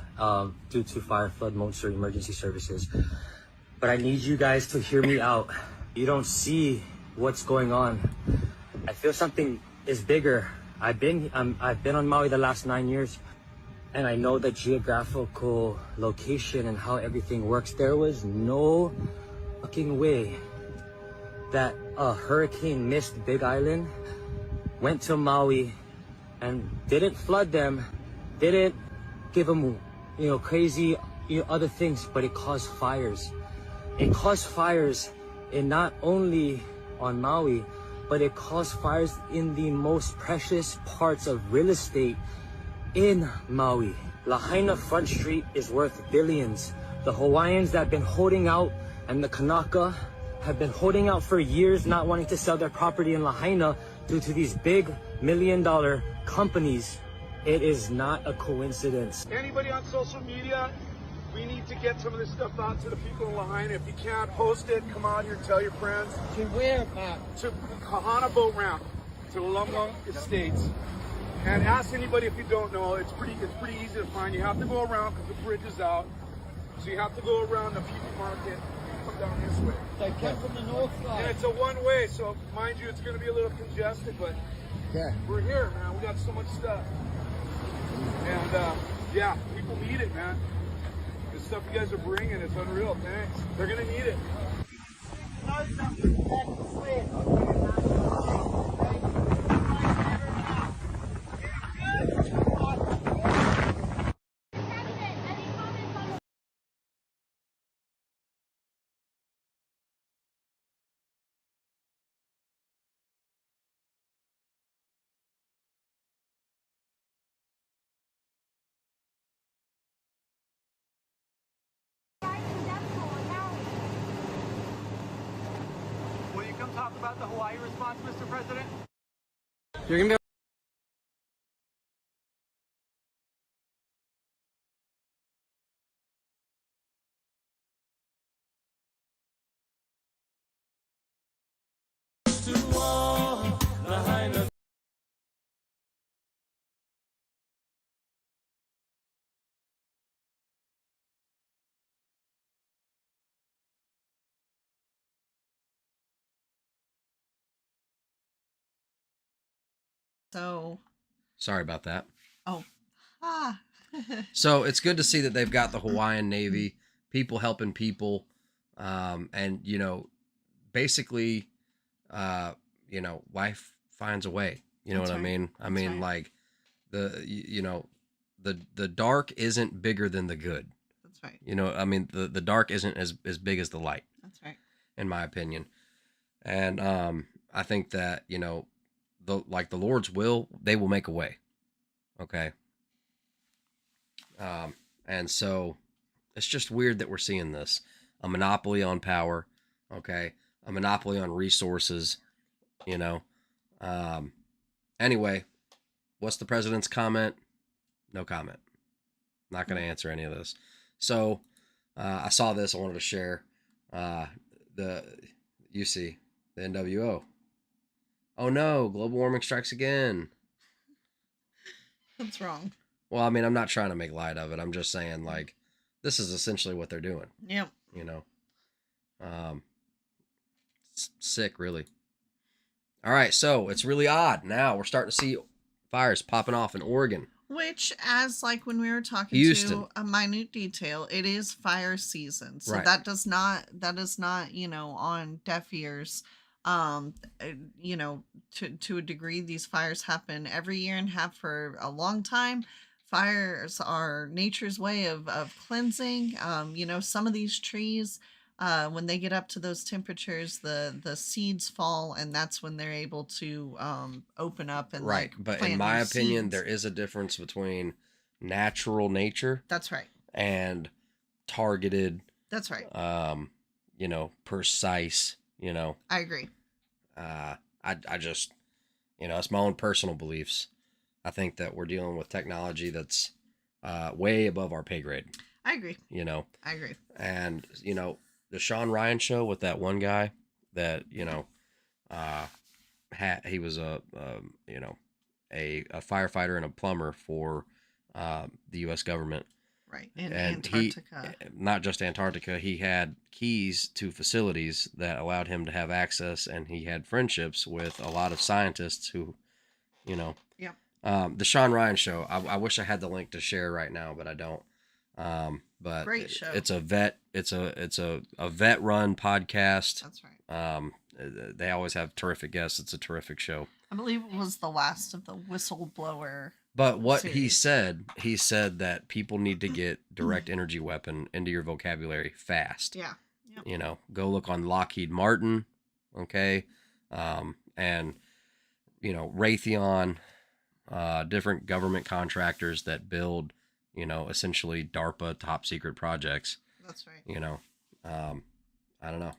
due to fire, flood, monster, emergency services. But I need you guys to hear me out. You don't see what's going on. I feel something is bigger. I've been on Maui the last 9 years, and I know the geographical location and how everything works. There was no fucking way that a hurricane missed Big Island, went to Maui, and didn't flood them, didn't give them, crazy, other things, but it caused fires. It caused fires in not only on Maui, but it caused fires in the most precious parts of real estate in Maui. Lahaina Front Street is worth billions. The Hawaiians that have been holding out and the Kanaka have been holding out for years, not wanting to sell their property in Lahaina due to these big $1 million companies. It is not a coincidence. Anybody on social media, we need to get some of this stuff out to the people in Lahaina. If you can't post it, come out here and tell your friends. To where, Bob? To Kahana Boat Ramp, to Lumlung Estates. And ask anybody if you don't know. It's pretty easy to find. You have to go around because the bridge is out. So you have to go around the people market and come down this way. They come from the north side. And it's a one-way, so mind you, it's going to be a little congested, but we're here, man. We got so much stuff. And yeah, people need it, man. The stuff you guys are bringing is unreal. Thanks. They're going to need it. Will you come talk about the Hawaii response, Mr. President? You're gonna be So, sorry about that. oh, So it's good to see that they've got the Hawaiian Navy, people helping people, and basically, life finds a way. You know That's what I right. mean? I That's mean, right. like the dark isn't bigger than the good. That's right. I mean, the dark isn't as big as the light. That's right. In my opinion, and I think that the Lord's will, they will make a way. Okay. And so it's just weird that we're seeing this. A monopoly on power, okay? A monopoly on resources, Anyway, what's the president's comment? No comment. Not going to answer any of this. So I saw this. I wanted to share the NWO. Oh no, global warming strikes again. That's wrong. Well, I mean, I'm not trying to make light of it. I'm just saying, this is essentially what they're doing. Yep. It's sick, really. All right, so it's really odd. Now we're starting to see fires popping off in Oregon. Which, as when we were talking Houston. to a minute detail, it is fire season. So Right. that is not, on deaf ears. To a degree, these fires happen every year and have for a long time. Fires are nature's way of cleansing. Some of these trees, when they get up to those temperatures, the seeds fall, and that's when they're able to open up and Right, but plant in my new opinion, seeds. there is a difference between natural nature. That's right. And targeted. That's right. Precise. I agree. I just, it's my own personal beliefs. I think that we're dealing with technology that's way above our pay grade. I agree. I agree. And, the Sean Ryan show with that one guy that, he was a firefighter and a plumber for the U.S. government. Right. In And Antarctica. not just Antarctica, he had keys to facilities that allowed him to have access, and he had friendships with a lot of scientists who, Yep. The Sean Ryan show, I wish I had the link to share right now, but I don't. but Great show. it's a vet run podcast. That's right. They always have terrific guests. It's a terrific show. I believe it was the last of the whistleblower. But what series. he said that people need to get direct energy weapon into your vocabulary fast. Yeah. Yep. You know, go look on Lockheed Martin, okay, and you know, Raytheon, different government contractors that build, you know, essentially DARPA top secret projects. That's right. You know, I don't know.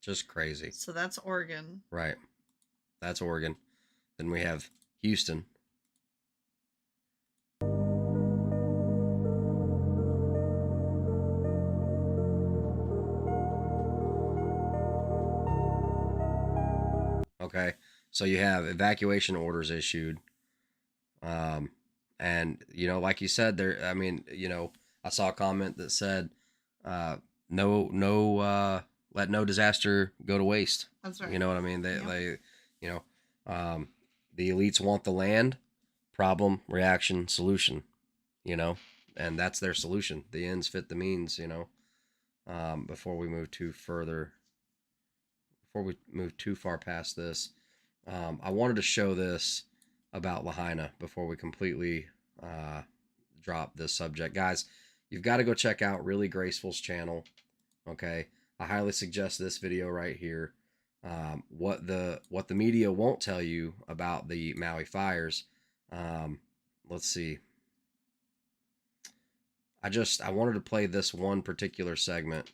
Just crazy. So that's Oregon. Right. That's Oregon. Then we have Houston. Okay. So you have evacuation orders issued. And, you know, like you said, there, I mean, you know, I saw a comment that said, let no disaster go to waste. That's right. You know what I mean? They, you know, the elites want the land, problem, reaction, solution, you know, and that's their solution. The ends fit the means, you know. Before we move too far past this, I wanted to show this about Lahaina before we completely drop this subject. Guys, you've got to go check out Really Graceful's channel, okay? I highly suggest this video right here. What the media won't tell you about the Maui fires. Let's see. I wanted to play this one particular segment.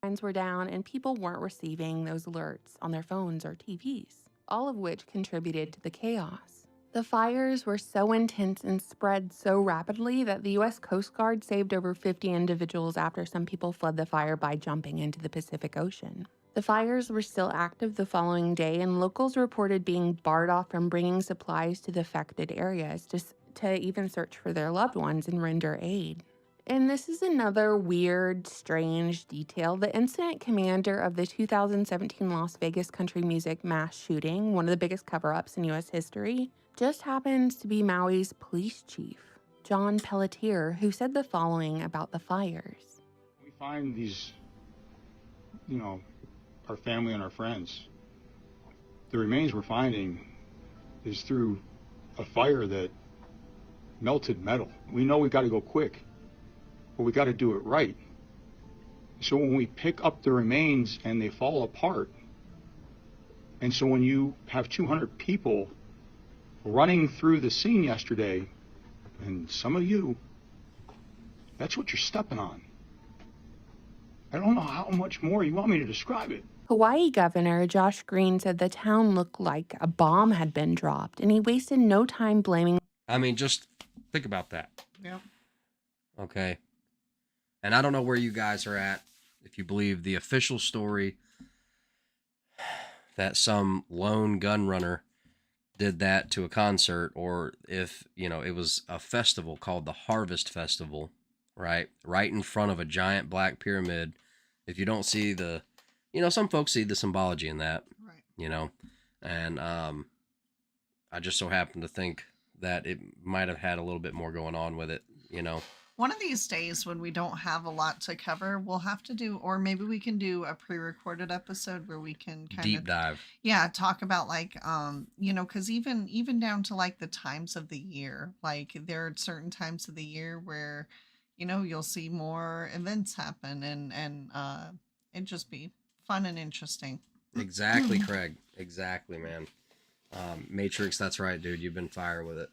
Lines were down and people weren't receiving those alerts on their phones or TVs, all of which contributed to the chaos. The fires were so intense and spread so rapidly that the U.S. Coast Guard saved over 50 individuals after some people fled the fire by jumping into the Pacific Ocean. The fires were still active the following day, and locals reported being barred off from bringing supplies to the affected areas just to even search for their loved ones and render aid. And this is another weird, strange detail. The incident commander of the 2017 Las Vegas country music mass shooting, one of the biggest cover-ups in U.S. history, just happens to be Maui's police chief, John Pelletier, who said the following about the fires. We find these, you know, our family and our friends. The remains we're finding is through a fire that melted metal. We know we've got to go quick, but we got to do it right. So when we pick up the remains and they fall apart, and so when you have 200 people running through the scene yesterday, and some of you, that's what you're stepping on. I don't know how much more you want me to describe it. Hawaii Governor Josh Green said the town looked like a bomb had been dropped, and he wasted no time blaming. I mean, just think about that. Yeah. Okay. And I don't know where you guys are at, if you believe the official story that some lone gun runner did that to a concert, or if, you know, it was a festival called the Harvest Festival, right in front of a giant black pyramid. If you don't see the, you know, some folks see the symbology in that, right, you know, and I just so happen to think that it might have had a little bit more going on with it, you know. One of these days when we don't have a lot to cover, we'll have to do, or maybe we can do a pre-recorded episode where we can kind deep of dive. Yeah, talk about like, you know, because even down to like the times of the year, like there are certain times of the year where, you know, you'll see more events happen, and it'd just be fun and interesting. Exactly, Craig. Exactly, man. Matrix, that's right, dude. You've been fire with it.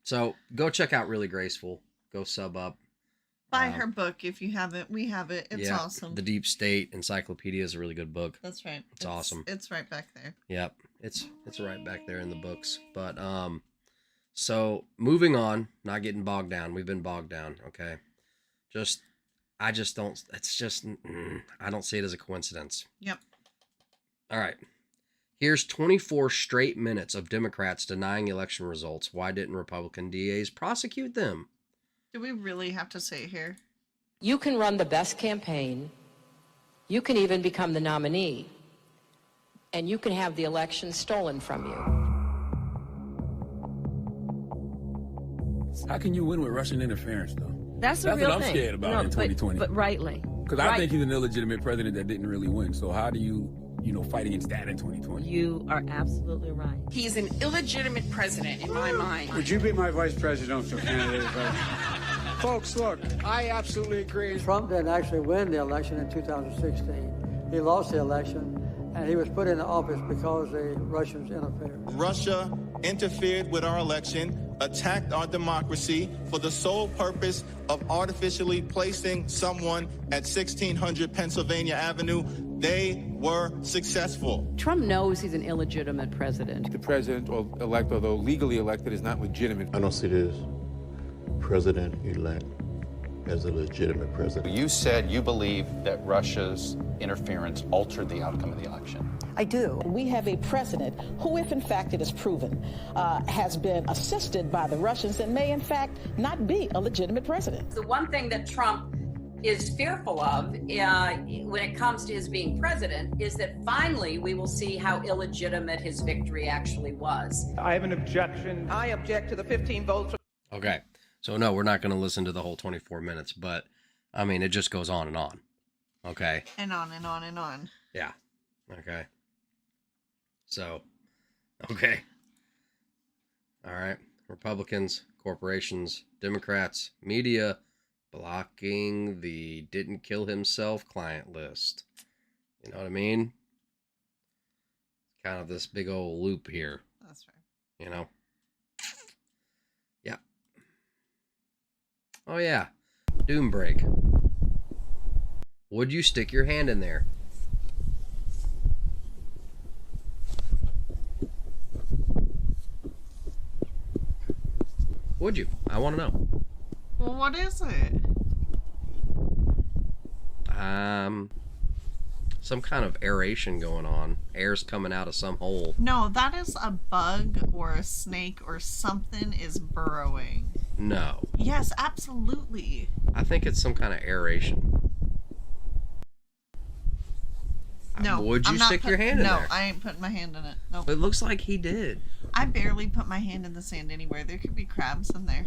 So go check out Really Graceful. Go sub up. Buy her book if you haven't. We have it. It's awesome. The Deep State Encyclopedia is a really good book. That's right. It's awesome. It's right back there. Yep. It's right back there in the books. But so moving on, not getting bogged down. We've been bogged down, okay? I don't see it as a coincidence. Yep. All right. Here's 24 straight minutes of Democrats denying election results. Why didn't Republican DAs prosecute them? Do we really have to say it here? You can run the best campaign. You can even become the nominee. And you can have the election stolen from you. How can you win with Russian interference, though? That's a real what I'm thing. scared about in 2020. But rightly. Because I think he's an illegitimate president that didn't really win. So how do you fight against that in 2020? You are absolutely right. He's an illegitimate president in my mind. Would you be my vice presidential candidate? Folks, look, I absolutely agree. Trump didn't actually win the election in 2016. He lost the election, and he was put into office because the Russians interfered. Russia interfered with our election, attacked our democracy for the sole purpose of artificially placing someone at 1600 Pennsylvania Avenue. They were successful. Trump knows he's an illegitimate president. The president-elect, although legally elected, is not legitimate. I don't see this president-elect as a legitimate president. You said you believe that Russia's interference altered the outcome of the election. I do. We have a president who, if in fact it is proven, has been assisted by the Russians and may in fact not be a legitimate president. The one thing that Trump is fearful of when it comes to his being president is that finally we will see how illegitimate his victory actually was. I have an objection. I object to the 15 votes. Okay. So no, we're not going to listen to the whole 24 minutes, but I mean, it just goes on and on. Okay. And on and on and on. Yeah. Okay. So, okay. All right. Republicans, corporations, Democrats, media blocking the didn't kill himself client list. You know what I mean? Kind of this big old loop here. That's right. You know? Yeah. Oh, yeah. Doom break. Would you stick your hand in there? Would you? I want to know. Well, what is it? Some kind of aeration going on. Air's coming out of some hole. No, that is a bug or a snake or something is burrowing. No. Yes, absolutely. I think it's some kind of aeration. No. Would you stick your hand in there? No, I ain't putting my hand in it. Nope. It looks like he did. I barely put my hand in the sand anywhere. There could be crabs in there.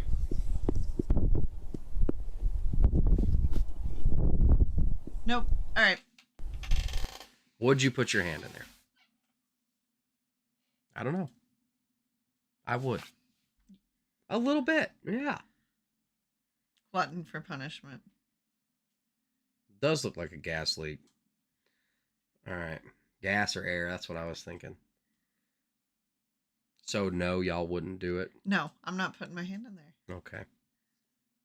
Nope. All right. Would you put your hand in there? I don't know. I would. A little bit, yeah. Glutton for punishment. Does look like a gas leak. All right. Gas or air, that's what I was thinking. So no, y'all wouldn't do it? No, I'm not putting my hand in there. Okay.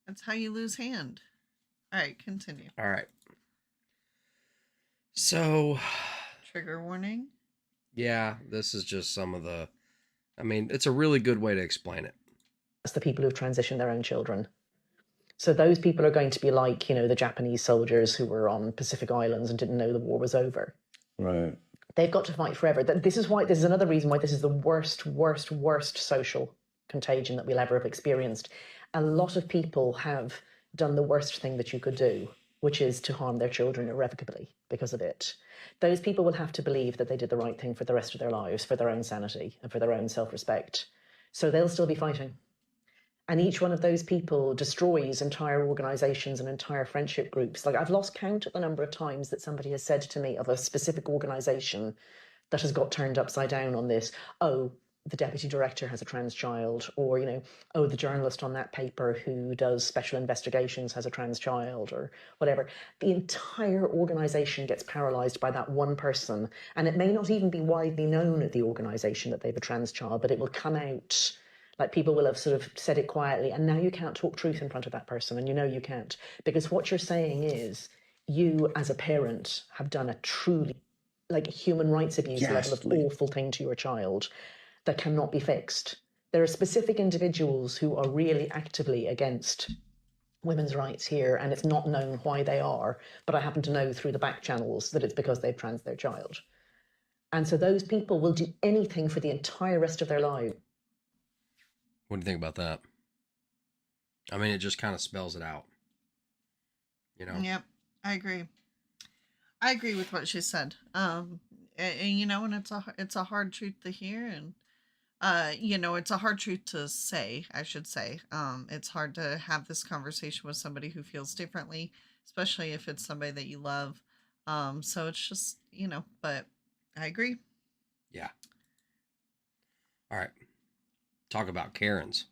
That's how you lose hand. All right, continue. All right. So... Trigger warning? Yeah, this is just some of the... I mean, it's a really good way to explain it. That's the people who've transitioned their own children. So those people are going to be like, you know, the Japanese soldiers who were on Pacific Islands and didn't know the war was over. Right. They've got to fight forever. This is another reason why this is the worst social contagion that we'll ever have experienced. A lot of people have done the worst thing that you could do, which is to harm their children irrevocably because of it. Those people will have to believe that they did the right thing for the rest of their lives, for their own sanity and for their own self-respect. So they'll still be fighting. And each one of those people destroys entire organizations and entire friendship groups. Like, I've lost count at the number of times that somebody has said to me of a specific organization that has got turned upside down on this. Oh, the deputy director has a trans child, or, you know, oh, the journalist on that paper who does special investigations has a trans child, or whatever. The entire organization gets paralyzed by that one person. And it may not even be widely known at the organization that they have a trans child, but it will come out. Like, people will have sort of said it quietly, and now you can't talk truth in front of that person, and you know you can't. Because what you're saying is, you as a parent have done a truly, like, human rights abuse level of awful thing to your child that cannot be fixed. There are specific individuals who are really actively against women's rights here, and it's not known why they are, but I happen to know through the back channels that it's because they've trans their child. And so those people will do anything for the entire rest of their lives. What do you think about that? I mean, it just kind of spells it out. You know? Yep, I agree. I agree with what she said. And you know, and it's a hard truth to hear, and you know, it's a hard truth to say, I should say. It's hard to have this conversation with somebody who feels differently, especially if it's somebody that you love. So it's just, you know, but I agree. Yeah. All right. Talk about Karens.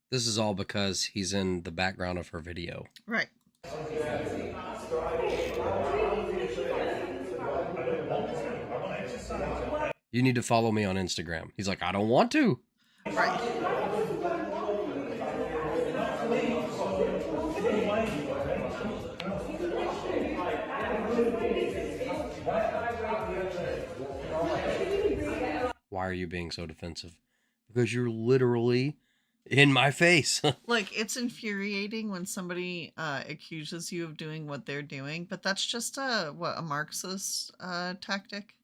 This is all because he's in the background of her video. Right. You need to follow me on Instagram. He's like, I don't want to. Right. Why are you being so defensive? Because you're literally in my face. Like, it's infuriating when somebody accuses you of doing what they're doing, but that's just a Marxist tactic.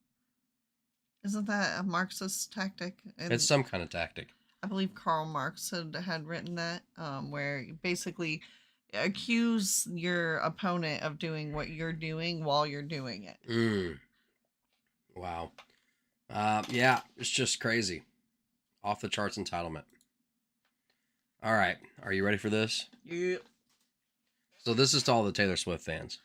Isn't that a Marxist tactic? And it's some kind of tactic. I believe Karl Marx had written that, where you basically accuse your opponent of doing what you're doing while you're doing it. Wow. Yeah, it's just crazy. Off the charts entitlement. All right. Are you ready for this? Yeah. So this is to all the Taylor Swift fans.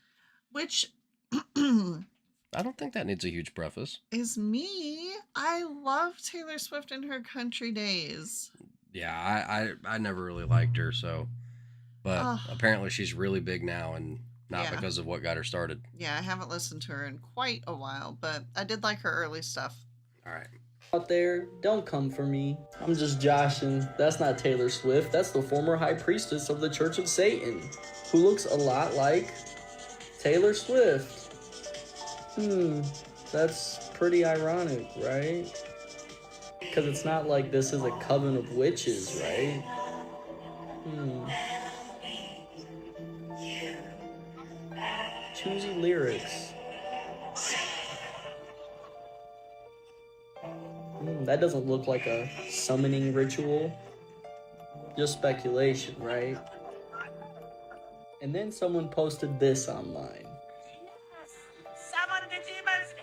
Which I don't think that needs a huge preface. is me. I love Taylor Swift in her country days. Yeah, I never really liked her, so. But apparently she's really big now, and not because of what got her started. Yeah, I haven't listened to her in quite a while, but I did like her early stuff. All right. Out there, don't come for me. I'm just joshing. That's not Taylor Swift. That's the former high priestess of the Church of Satan, who looks a lot like Taylor Swift. That's pretty ironic, right? Because it's not like this is a coven of witches, right? Choosy lyrics. That doesn't look like a summoning ritual. Just speculation, right? And then someone posted this online. Summon the demons!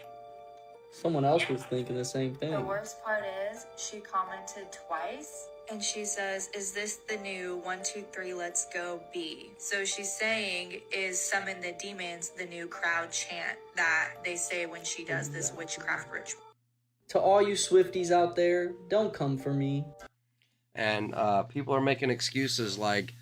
Someone else was thinking the same thing. The worst part is she commented twice and she says, is this the new 1, 2, 3, let's go B? So she's saying, is summon the demons the new crowd chant that they say when she does this witchcraft ritual? To all you Swifties out there, don't come for me. And people are making excuses like,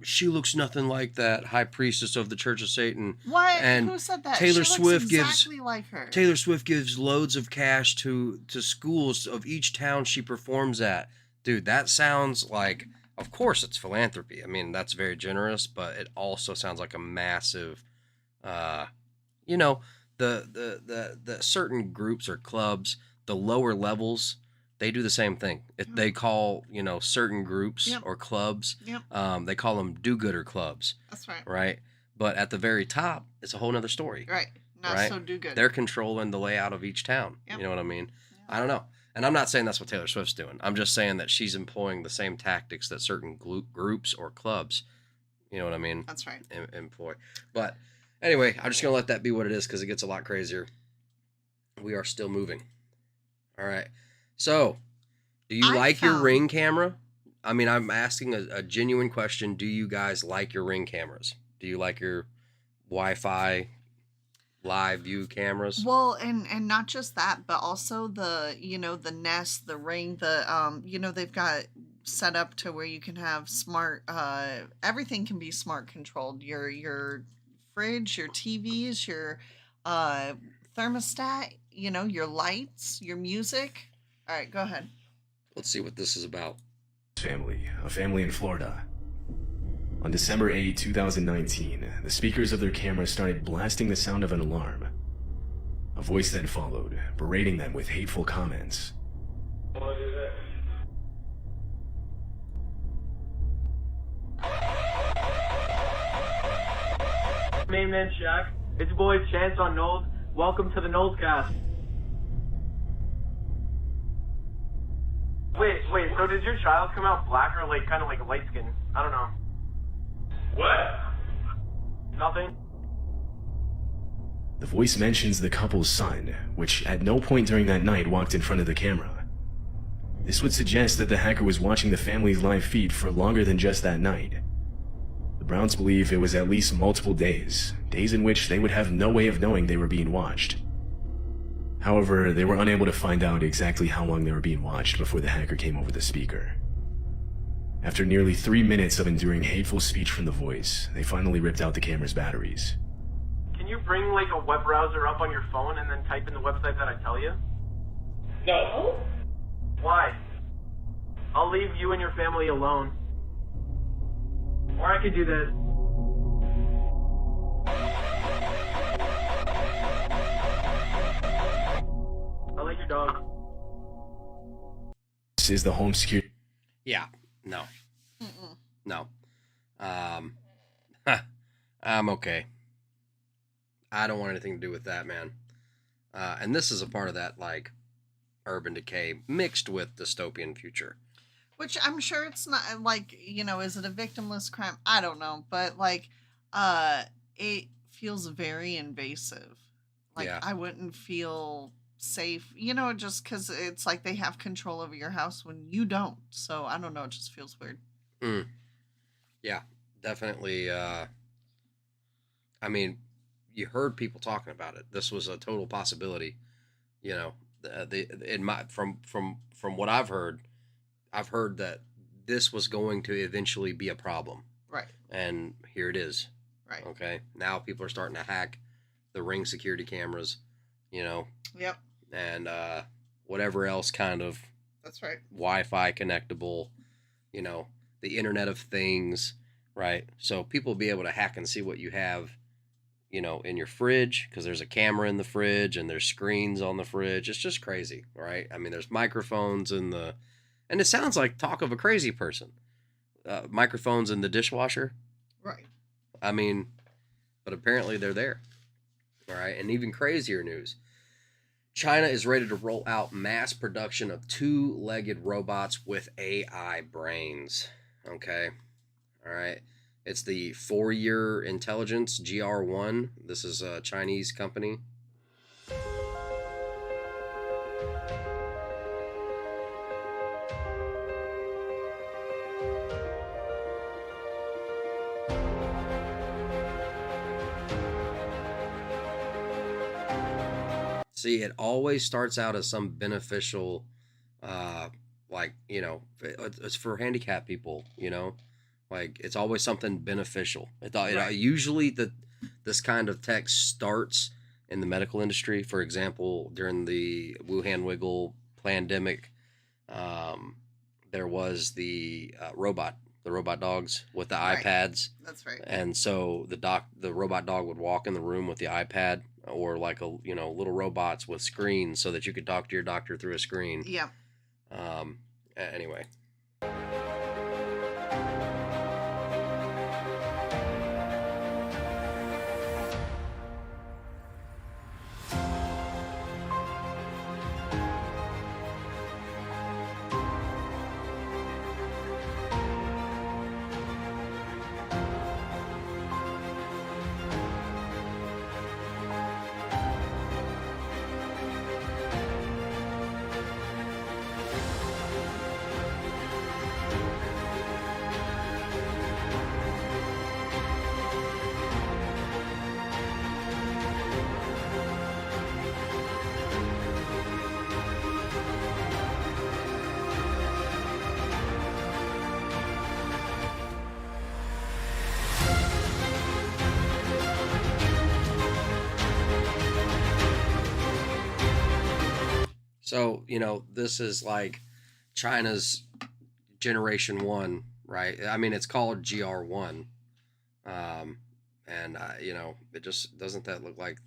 she looks nothing like that high priestess of the Church of Satan. What? And who said that? Taylor she Swift looks exactly like her. Taylor Swift gives loads of cash to schools of each town she performs at. Dude, that sounds like, of course it's philanthropy. I mean, that's very generous, but it also sounds like a massive, you know, the certain groups or clubs, the lower levels, they do the same thing. They call, you know, certain groups or clubs, they call them do-gooder clubs. That's right. Right? But at the very top, it's a whole nother story. Right. Not right? so do-good. They're controlling the layout of each town. You know what I mean? I don't know. And I'm not saying that's what Taylor Swift's doing. I'm just saying that she's employing the same tactics that certain groups or clubs, you know what I mean? That's right. Employ. But anyway, I'm just going to let that be what it is because it gets a lot crazier. We are still moving. All right. So, do you like your Ring camera? I mean, I'm asking a genuine question. Do you guys like your Ring cameras? Do you like your Wi-Fi live view cameras? Well, and not just that, but also the, you know, the Nest, the Ring, the you know, they've got set up to where you can have smart everything can be smart controlled. Your fridge, your TVs, your thermostat, you know, your lights, your music. All right, go ahead. Let's see what this is about. A family in Florida. On December 8, 2019, the speakers of their cameras started blasting the sound of an alarm. A voice then followed, berating them with hateful comments. Main man Shaq, it's your boy Chance on Knowles. Welcome to the Knowles Cast. Wait, so did your child come out black or like kind of like light skin? I don't know. What? Nothing. The voice mentions the couple's son, which at no point during that night walked in front of the camera. This would suggest that the hacker was watching the family's live feed for longer than just that night. The Browns believe it was at least multiple days in which they would have no way of knowing they were being watched. However, they were unable to find out exactly how long they were being watched before the hacker came over the speaker. After nearly 3 minutes of enduring hateful speech from the voice, they finally ripped out the camera's batteries. Can you bring like a web browser up on your phone and then type in the website that I tell you? No. Why? I'll leave you and your family alone. Or I could do this. I like your dog. This is the home security. Yeah, no. No. I'm okay. I don't want anything to do with that, man. And this is a part of that, like, urban decay mixed with dystopian future. Which I'm sure it's not, like, you know, is it a victimless crime? I don't know. But, like, it feels very invasive. Like, Yeah. I wouldn't feel safe, you know, just because it's like they have control over your house when you don't. So, I don't know. It just feels weird. Yeah, definitely. I mean, you heard people talking about it. This was a total possibility. You know, from what I've heard that this was going to eventually be a problem. Right. And here it is. Right. Okay. Now people are starting to hack the Ring security cameras, you know. Yep. And whatever else kind of That's right. Wi-Fi connectable, you know, the Internet of Things, right? So people will be able to hack and see what you have, you know, in your fridge, because there's a camera in the fridge and there's screens on the fridge. It's just crazy, right? I mean, there's microphones in the, and it sounds like talk of a crazy person. Microphones in the dishwasher. Right. I mean, but apparently they're there. All right. And even crazier news. China is ready to roll out mass production of two-legged robots with AI brains. Okay. All right. It's the Fourier Intelligence GR1. This is a Chinese company. See, it always starts out as some beneficial, like, you know, it's for handicapped people, you know, like it's always something beneficial. Usually this kind of tech starts in the medical industry. For example, during the Wuhan Wiggle pandemic, there was the robot dogs with the iPads. That's right. And so the robot dog would walk in the room with the iPad, or like little robots with screens so that you could talk to your doctor through a screen. Yeah. Anyway. So, this is like China's generation 1, right? I mean, it's called GR1. And it just doesn't that look like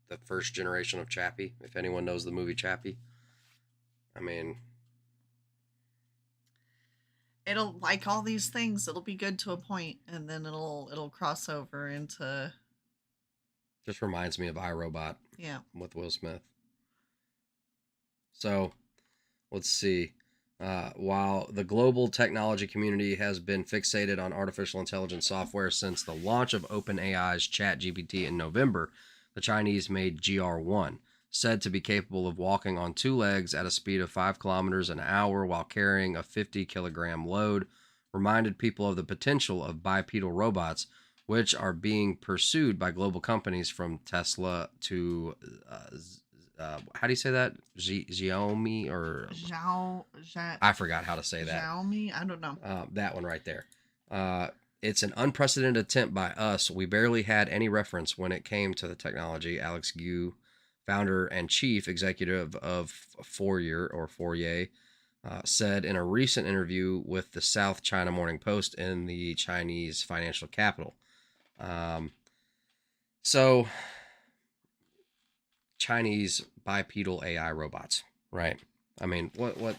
the first generation of Chappie, if anyone knows the movie Chappie. I mean, it'll, like all these things, it'll be good to a point, and then it'll cross over into. Just reminds me of iRobot. Yeah. With Will Smith. So, let's see. While the global technology community has been fixated on artificial intelligence software since the launch of OpenAI's ChatGPT in November, the Chinese made GR1, said to be capable of walking on 2 legs at a speed of 5 kilometers an hour while carrying a 50-kilogram load, reminded people of the potential of bipedal robots, which are being pursued by global companies from Tesla to how do you say that? Xiaomi or I forgot how to say that. Xiaomi? I don't know. That one right there. It's an unprecedented attempt by us. We barely had any reference when it came to the technology. Alex Gu, founder and chief executive of Fourier, said in a recent interview with the South China Morning Post in the Chinese financial capital. So Chinese bipedal AI robots, right? I mean, what?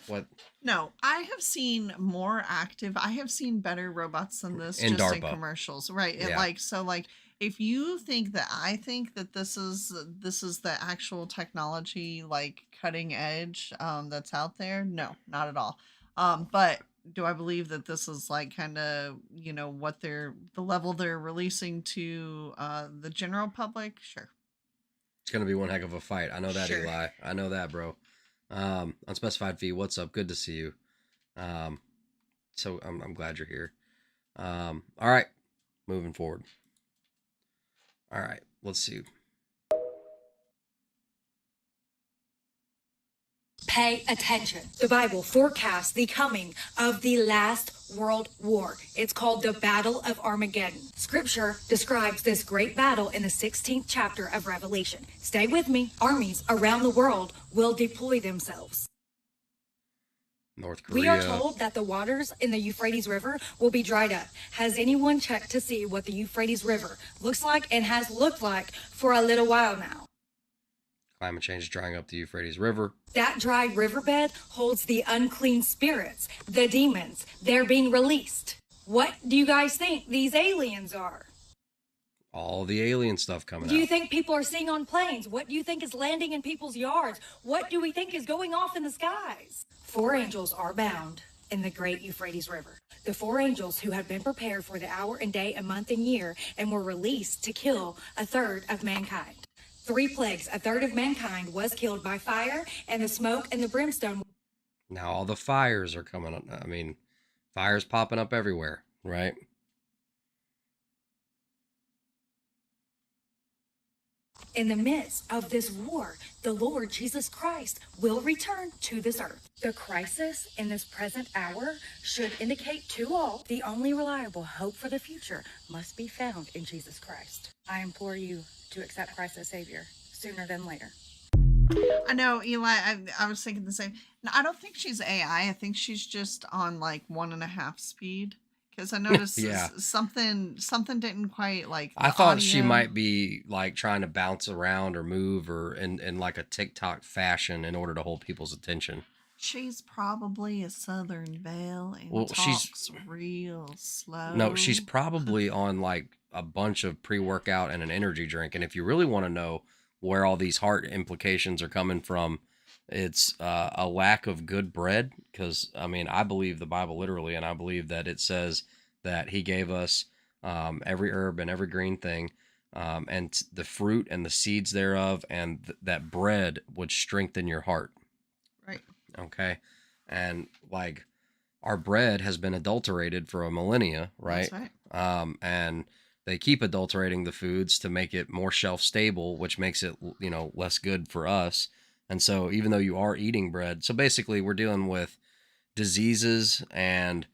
No, I have seen more active. I have seen better robots than this in just DARPA. in commercials, right? And Yeah. if you think that I think that this is the actual technology, like cutting edge, that's out there, no, not at all. But do I believe that this is like kind of what the level they're releasing to the general public? Sure. It's gonna be one heck of a fight. I know that, Sure. Eli. I know that, bro. Unspecified fee. What's up? Good to see you. So I'm glad you're here. All right, moving forward. All right, let's see. Pay attention. The Bible forecasts the coming of the last world war. It's called the Battle of Armageddon. Scripture describes this great battle in the 16th chapter of Revelation. Stay with me. Armies around the world will deploy themselves. North Korea. We are told that the waters in the Euphrates River will be dried up. Has anyone checked to see what the Euphrates River looks like and has looked like for a little while now? Climate change is drying up the Euphrates River. That dry riverbed holds the unclean spirits, the demons. They're being released. What do you guys think these aliens are? All the alien stuff coming Do you out. think people are seeing on planes? What do you think is landing in people's yards? What do we think is going off in the skies? 4 angels are bound in the great Euphrates River. The 4 angels who had been prepared for the hour and day, a month and year, and were released to kill a third of mankind. 3 plagues, a third of mankind was killed by fire, and the smoke and the brimstone. Now all the fires are coming up. I mean, fires popping up everywhere, right? In the midst of this war, the Lord Jesus Christ will return to this earth. The crisis in this present hour should indicate to all the only reliable hope for the future must be found in Jesus Christ. I implore you to accept Christ as Savior sooner than later. I know, Eli. I was thinking the same. No, I don't think she's AI. I think she's just on like 1.5 speed. Because I noticed Yeah. something didn't quite like. I the thought she audio. might be like trying to bounce around or move or in like a TikTok fashion in order to hold people's attention. She's probably a Southern belle and Well, talks real slow. No, she's probably on like a bunch of pre-workout and an energy drink. And if you really want to know where all these heart implications are coming from, it's a lack of good bread. Because, I mean, I believe the Bible literally, and I believe that it says that he gave us every herb and every green thing, and the fruit and the seeds thereof, and that bread would strengthen your heart. Right. Okay. And like our bread has been adulterated for a millennia, right? That's right. And they keep adulterating the foods to make it more shelf stable, which makes it, less good for us. And so even though you are eating bread, so basically we're dealing with diseases and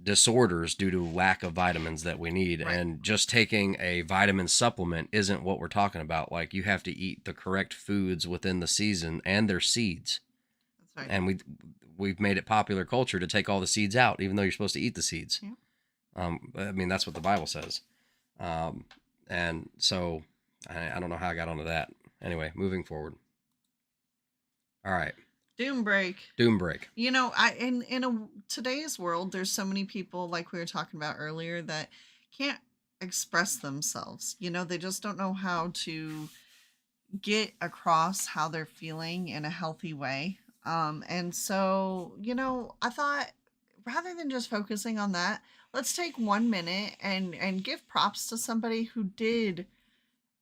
disorders due to lack of vitamins that we need. Right. And just taking a vitamin supplement isn't what we're talking about. Like, you have to eat the correct foods within the season and their seeds. That's right. And we've made it popular culture to take all the seeds out, even though you're supposed to eat the seeds. Yeah. I mean, that's what the Bible says. And so I don't know how I got onto that. Anyway, moving forward. All right. Doom break. You know, in today's world, there's so many people, like we were talking about earlier, that can't express themselves. You know, they just don't know how to get across how they're feeling in a healthy way. And so, you know, I thought, rather than just focusing on that, let's take 1 minute and give props to somebody who did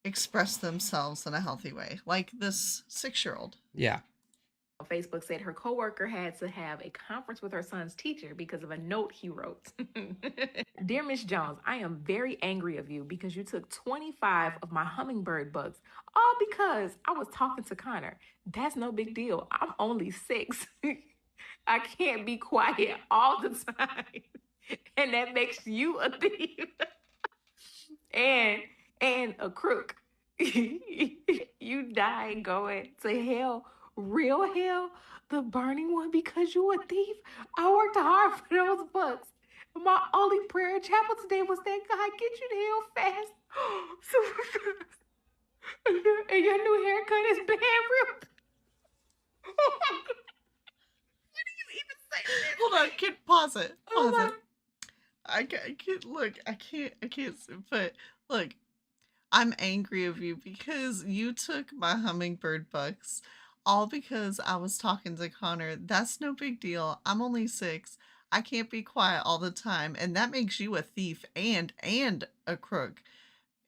express themselves in a healthy way, like this 6-year-old. Yeah. Facebook said her coworker had to have a conference with her son's teacher because of a note he wrote. Dear Miss Jones, I am very angry of you because you took 25 of my hummingbird bugs, all because I was talking to Connor. That's no big deal. I'm only 6. I can't be quiet all the time. And that makes you a thief. and a crook. You die going to hell. Real hell, the burning one, because you a thief. I worked hard for those bucks. My only prayer in chapel today was that God get you to hell fast. Super fast. And your new haircut is bad real. Oh my God. What do you even say to this? Hold on, kid, pause it. Oh Pause it. I can't look. I can't. But look, I'm angry of you because you took my hummingbird bucks. All because I was talking to Connor. That's no big deal. I'm only 6. I can't be quiet all the time. And that makes you a thief and a crook.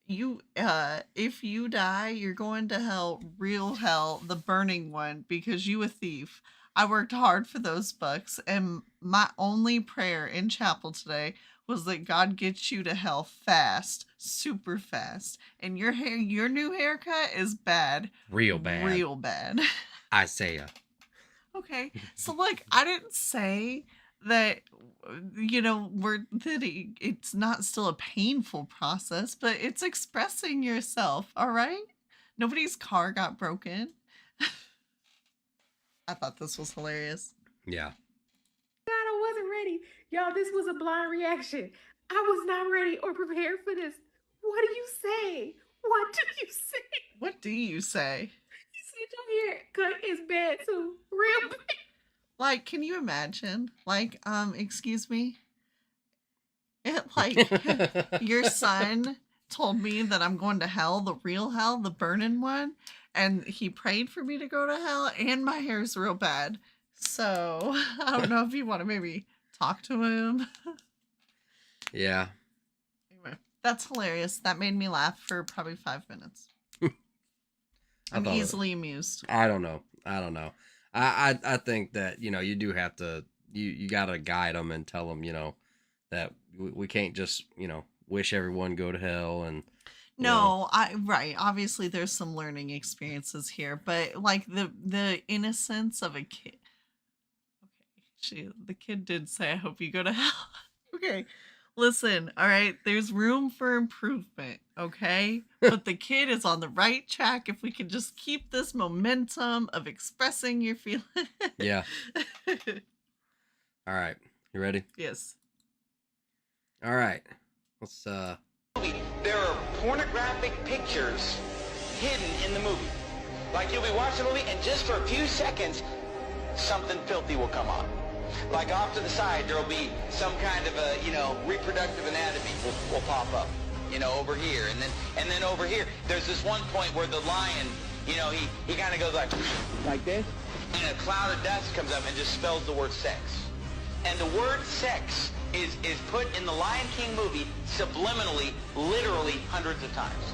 You, if you die, you're going to hell, real hell, the burning one, because you a thief. I worked hard for those bucks. And my only prayer in chapel today was that God gets you to hell fast, super fast. And your hair, your new haircut is bad. Real bad. Real bad. Isaiah. Okay. So look, I didn't say that, you know, it's not still a painful process, but it's expressing yourself. All right. Nobody's car got broken. I thought this was hilarious. Yeah. God, I wasn't ready. Y'all, this was a blind reaction. I was not ready or prepared for this. What do you say? What do you say? What do you say? You said your haircut is bad too. Real bad. Like, can you imagine? Like, excuse me? Like, your son told me that I'm going to hell, the real hell, the burning one, and he prayed for me to go to hell, and my hair's real bad. So, I don't know if you want to maybe talk to him. Yeah. Anyway, that's hilarious. That made me laugh for probably 5 minutes. I'm easily amused. I don't know. I think that, you know, you do have to, you got to guide them and tell them, you know, that we can't just, you know, wish everyone go to hell and. No, right. Obviously there's some learning experiences here, but like the innocence of a kid. Okay. The kid did say, I hope you go to hell. Okay. Listen, all right, there's room for improvement, okay? But the kid is on the right track if we can just keep this momentum of expressing your feelings. Yeah. All right. You ready? Yes. All right. Let's There are pornographic pictures hidden in the movie. Like, you'll be watching a movie and just for a few seconds something filthy will come on. Like, off to the side, there'll be some kind of a, you know, reproductive anatomy will pop up, you know, over here. And then over here, there's this one point where the lion, you know, he kind of goes like this. And a cloud of dust comes up and just spells the word sex. And the word sex is put in the Lion King movie subliminally, literally hundreds of times.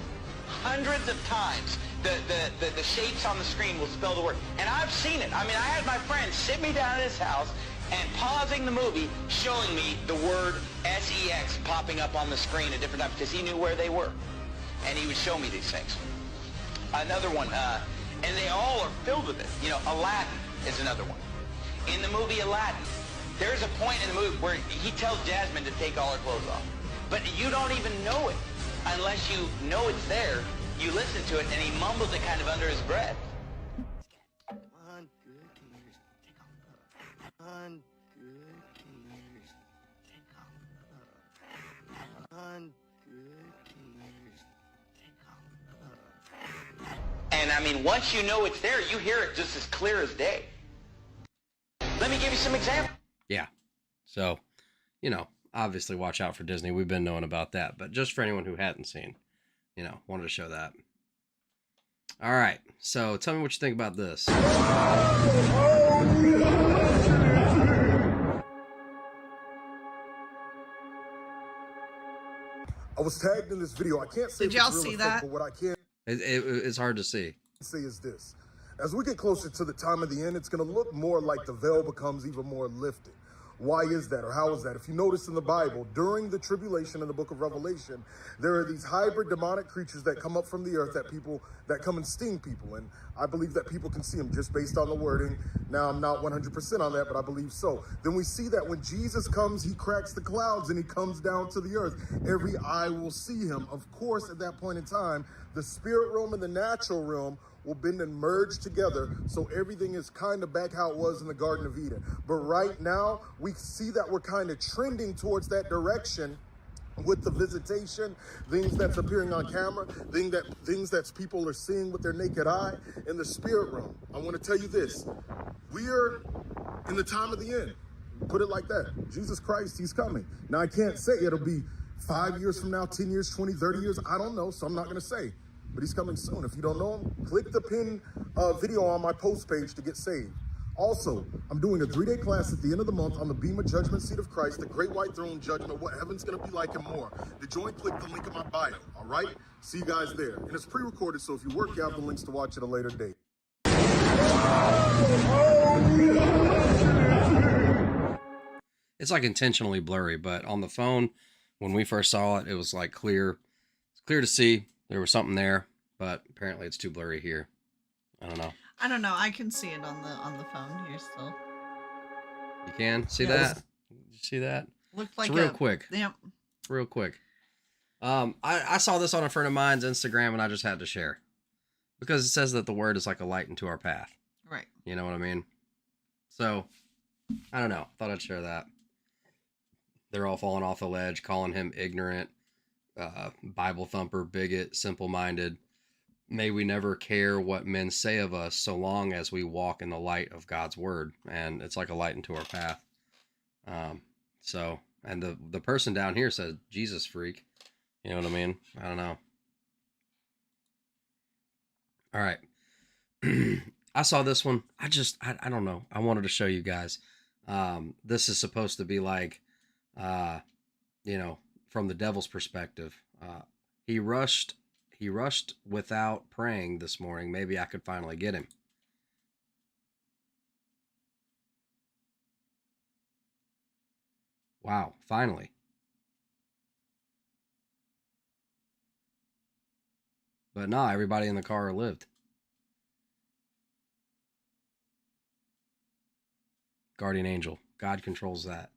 Hundreds of times. The shapes on the screen will spell the word. And I've seen it. I mean, I had my friend sit me down at his house and pausing the movie, showing me the word S-E-X popping up on the screen at different times because he knew where they were. And he would show me these things. Another one, and they all are filled with it. You know, Aladdin is another one. In the movie Aladdin, There's a point in the movie where he tells Jasmine to take all her clothes off. But you don't even know it unless you know it's there. You listen to it, and he mumbles it kind of under his breath. Come on, good killers. Take off the glove. Come on, good killers. Take off the glove. Come on, good killers. Take off the glove. And I mean, once you know it's there, you hear it just as clear as day. Let me give you some examples. Yeah. So, you know, obviously watch out for Disney. We've been knowing about that, but just for anyone who hadn't seen, you know, wanted to show that. All right. So tell me what you think about this. I was tagged in this video. I can't say Did y'all see that? But what I can It's hard to see. say is this. As we get closer to the time of the end, it's going to look more like the veil becomes even more lifted. Why is that, or how is that? If you notice in the Bible, during the tribulation in the book of Revelation, there are these hybrid demonic creatures that come up from the earth that come and sting people. And I believe that people can see them just based on the wording. Now, I'm not 100% on that, but I believe so. Then we see that when Jesus comes, he cracks the clouds and he comes down to the earth. Every eye will see him. Of course, at that point in time, the spirit realm and the natural realm will bend and merge together, so everything is kind of back how it was in the Garden of Eden. But right now, we see that we're kind of trending towards that direction with the visitation, things that's appearing on camera, things that people are seeing with their naked eye in the spirit realm. I want to tell you this. We are in the time of the end. Put it like that. Jesus Christ, he's coming. Now, I can't say it'll be 5 years from now, 10 years, 20, 30 years. I don't know, so I'm not going to say. But he's coming soon. If you don't know him, click the pin video on my post page to get saved. Also, I'm doing a 3-day class at the end of the month on the Bema Judgment Seat of Christ, the Great White Throne Judgment, what heaven's going to be like and more. To join, click the link in my bio, all right? See you guys there. And it's pre-recorded, so if you work, you have the links to watch at a later date. It's like intentionally blurry, but on the phone, when we first saw it, it was like clear. It's clear to see. There was something there, but apparently it's too blurry here. I don't know. I don't know. I can see it on the phone here still. You can see Yes. that? Did you see that? Looked like it's real quick. Yep. Real quick. I saw this on a friend of mine's Instagram and I just had to share because it says that the word is like a light into our path. Right. You know what I mean? So I don't know. Thought I'd share that. They're all falling off the ledge, calling him ignorant, Bible thumper, bigot, simple-minded. May we never care what men say of us so long as we walk in the light of God's word. And it's like a light into our path. And the person down here said, Jesus freak. You know what I mean? I don't know. All right. I saw this one. I don't know. I wanted to show you guys. This is supposed to be like, you know, from the devil's perspective. He rushed without praying this morning. Maybe I could finally get him. Wow, finally. But nah, everybody in the car lived. Guardian angel. God controls that.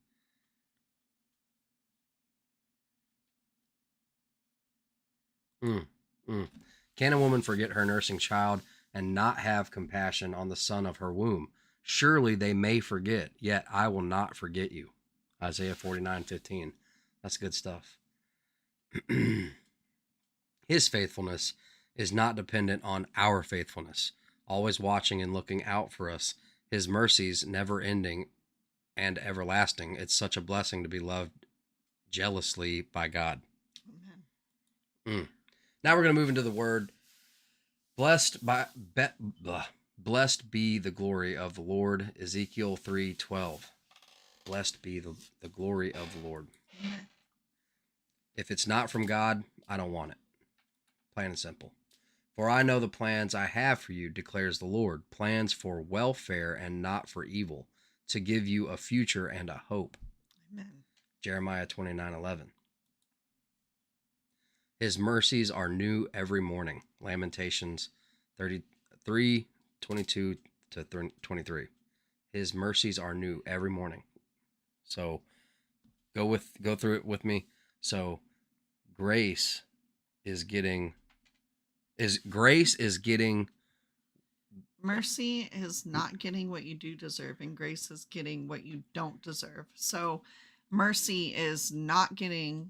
Can a woman forget her nursing child and not have compassion on the son of her womb? Surely they may forget, yet I will not forget you. Isaiah 49:15. That's good stuff. His faithfulness is not dependent on our faithfulness, always watching and looking out for us. His mercies never ending and everlasting. It's such a blessing to be loved jealously by God. Amen. Now we're going to move into the word. Blessed be the glory of the Lord. Ezekiel 3:12. Blessed be the glory of the Lord. Amen. If it's not from God, I don't want it. Plain and simple. For I know the plans I have for you, declares the Lord. Plans for welfare and not for evil, to give you a future and a hope. Amen. Jeremiah 29:11. His mercies are new every morning. Lamentations 33:22-23. His mercies are new every morning. So go through it with me. So grace is getting Mercy is not getting what you do deserve, and grace is getting what you don't deserve. So mercy is not getting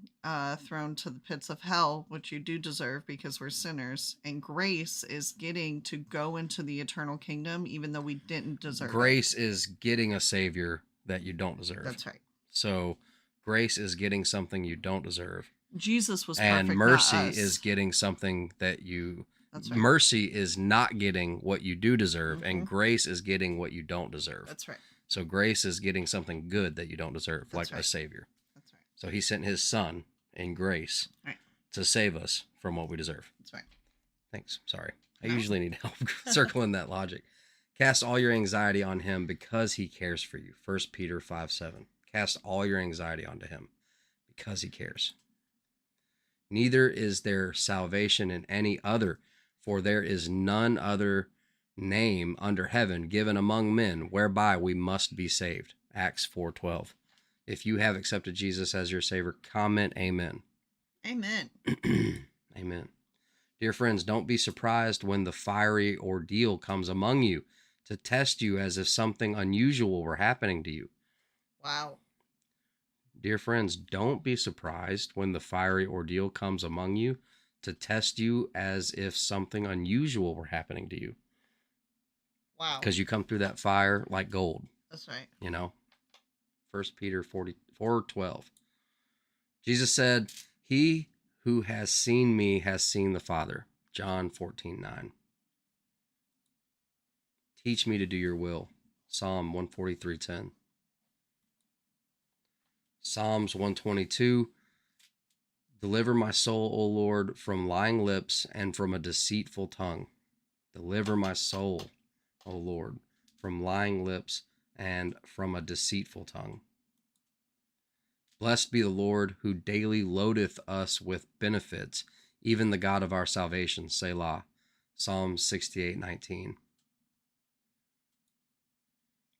thrown to the pits of hell, which you do deserve because we're sinners, and grace is getting to go into the eternal kingdom even though we didn't deserve grace is getting a savior that you don't deserve. That's right. So grace is getting something you don't deserve. Jesus was and perfect, mercy not us. is getting something that you That's right. mercy is not getting what you do deserve, and grace is getting what you don't deserve. That's right. So grace is getting something good that you don't deserve, That's like a savior. That's right. So he sent his son in grace Right. to save us from what we deserve. That's right. Thanks. Sorry. I usually need help circling that logic. Cast all your anxiety on him because he cares for you. 1 Peter 5:7. Cast all your anxiety onto him because he cares. Neither is there salvation in any other, for there is none other name under heaven given among men whereby we must be saved. Acts 4:12. If you have accepted Jesus as your Savior, comment amen. Amen. Amen. Dear friends, don't be surprised when the fiery ordeal comes among you to test you as if something unusual were happening to you. Wow. Dear friends, don't be surprised when the fiery ordeal comes among you to test you as if something unusual were happening to you. Wow. Because you come through that fire like gold. That's right. You know? 1 Peter 4:12. Jesus said, he who has seen me has seen the Father. John 14:9. Teach me to do your will. Psalm 143:10. Psalms 122. Deliver my soul, O Lord, from lying lips and from a deceitful tongue. Deliver my soul, O Lord, from lying lips and from a deceitful tongue. Blessed be the Lord, who daily loadeth us with benefits, even the God of our salvation. Selah. Psalm 68:19.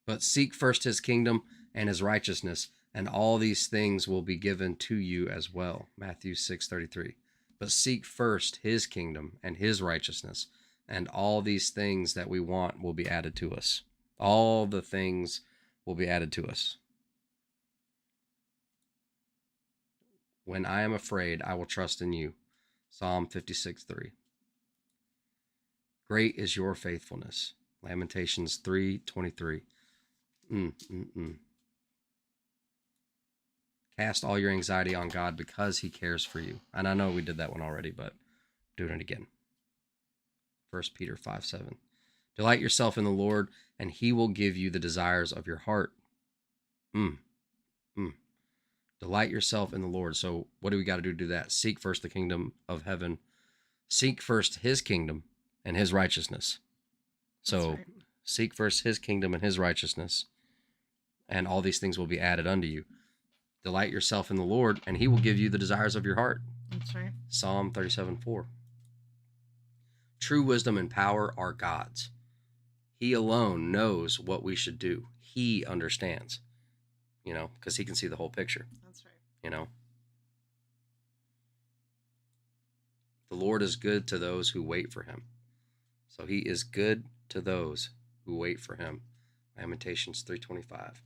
But seek first his kingdom and his righteousness, and all these things will be given to you as well. Matthew 6:33. But seek first his kingdom and his righteousness, and all these things that we want will be added to us. All the things will be added to us. When I am afraid, I will trust in you. Psalm 56:3. Great is your faithfulness. Lamentations 3:23. Cast all your anxiety on God because he cares for you. And I know we did that one already, but doing it again. 1 Peter 5:7. Delight yourself in the Lord, and he will give you the desires of your heart. Delight yourself in the Lord. So what do we got to do that? Seek first the kingdom of heaven. Seek first his kingdom and his righteousness. So right. Seek first his kingdom and his righteousness, and all these things will be added unto you. Delight yourself in the Lord, and he will give you the desires of your heart. That's right. Psalm 37:4. True wisdom and power are God's. He alone knows what we should do. He understands, because he can see the whole picture. That's right. The Lord is good to those who wait for him. So he is good to those who wait for him. Lamentations 3:25.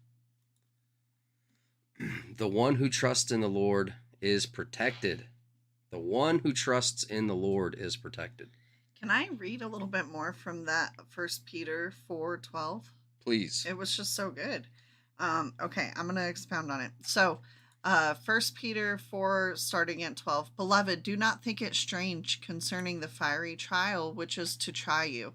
The one who trusts in the Lord is protected. The one who trusts in the Lord is protected. Can I read a little bit more from that 1 Peter 4:12? Please. It was just so good. Okay, I'm going to expound on it. So, 1 Peter 4, starting at 12. Beloved, do not think it strange concerning the fiery trial which is to try you,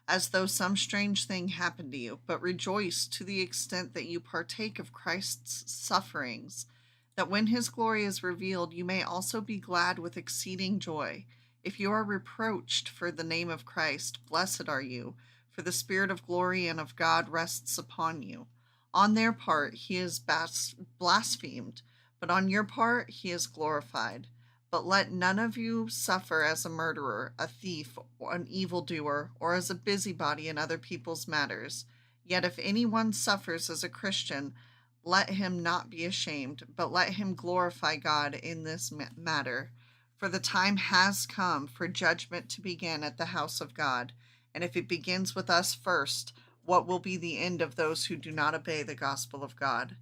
as though some strange thing happened to you, but rejoice to the extent that you partake of Christ's sufferings, that when his glory is revealed, you may also be glad with exceeding joy. If you are reproached for the name of Christ, blessed are you, for the Spirit of glory and of God rests upon you. On their part, he is blasphemed, but on your part, he is glorified. But let none of you suffer as a murderer, a thief, or an evildoer, or as a busybody in other people's matters. Yet if anyone suffers as a Christian, let him not be ashamed, but let him glorify God in this matter. For the time has come for judgment to begin at the house of God. And if it begins with us first, what will be the end of those who do not obey the gospel of God?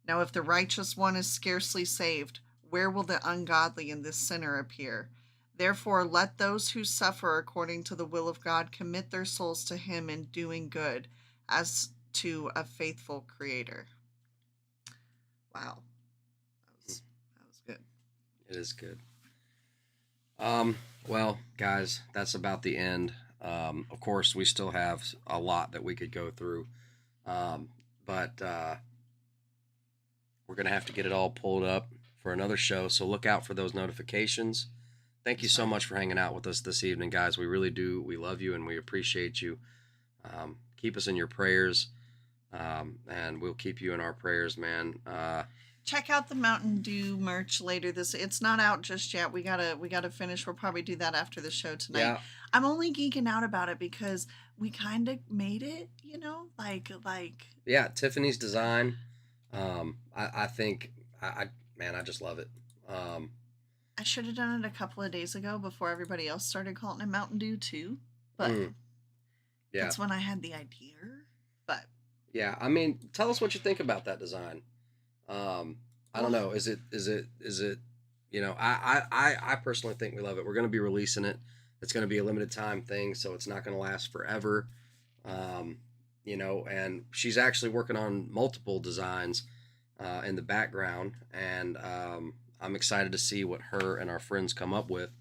Now, if the righteous one is scarcely saved, where will the ungodly and the sinner appear? Therefore, let those who suffer according to the will of God commit their souls to him in doing good, as to a faithful Creator. Wow. That was good. It is good. Well, guys, that's about the end. Of course, we still have a lot that we could go through. But we're going to have to get it all pulled up for another show. So look out for those notifications. Thank you so much for hanging out with us this evening, guys. We really do. We love you and we appreciate you. Keep us in your prayers. And we'll keep you in our prayers, man. Check out the Mountain Dew merch later. It's not out just yet. We gotta finish. We'll probably do that after the show tonight. Yeah. I'm only geeking out about it because we kind of made it, like. Yeah, Tiffany's design. I think I just love it. I should have done it a couple of days ago before everybody else started calling it Mountain Dew too. But yeah, that's when I had the idea. But yeah, I mean, tell us what you think about that design. I don't know. Is it, I personally think we love it. We're going to be releasing it. It's going to be a limited time thing, so it's not going to last forever. And she's actually working on multiple designs, in the background. And, I'm excited to see what her and our friends come up with.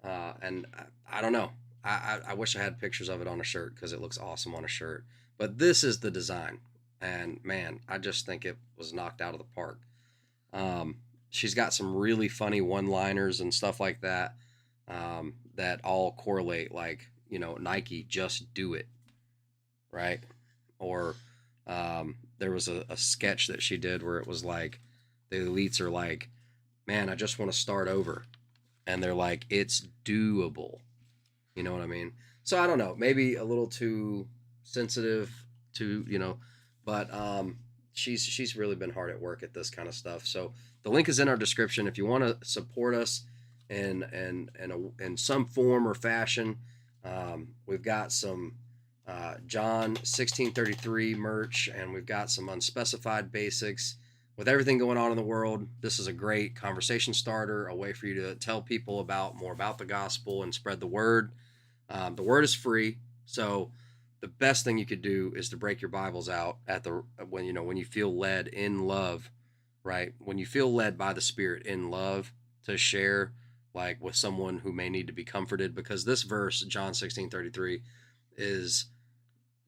And I don't know. I wish I had pictures of it on a shirt because it looks awesome on a shirt, but this is the design. And man, I just think it was knocked out of the park. She's got some really funny one-liners and stuff like that, that all correlate, like, Nike, just do it. Right. Or, there was a sketch that she did where it was like, the elites are like, man, I just want to start over. And they're like, it's doable. You know what I mean? So I don't know, maybe a little too sensitive to, but she's really been hard at work at this kind of stuff. So the link is in our description. If you want to support us in some form or fashion, we've got some John 1633 merch, and we've got some unspecified basics. With everything going on in the world, this is a great conversation starter, a way for you to tell people more about the gospel and spread the word. The word is free, so the best thing you could do is to break your Bibles out when you feel led in love, right? When you feel led by the Spirit in love to share, like, with someone who may need to be comforted, because this verse, John 16:33, is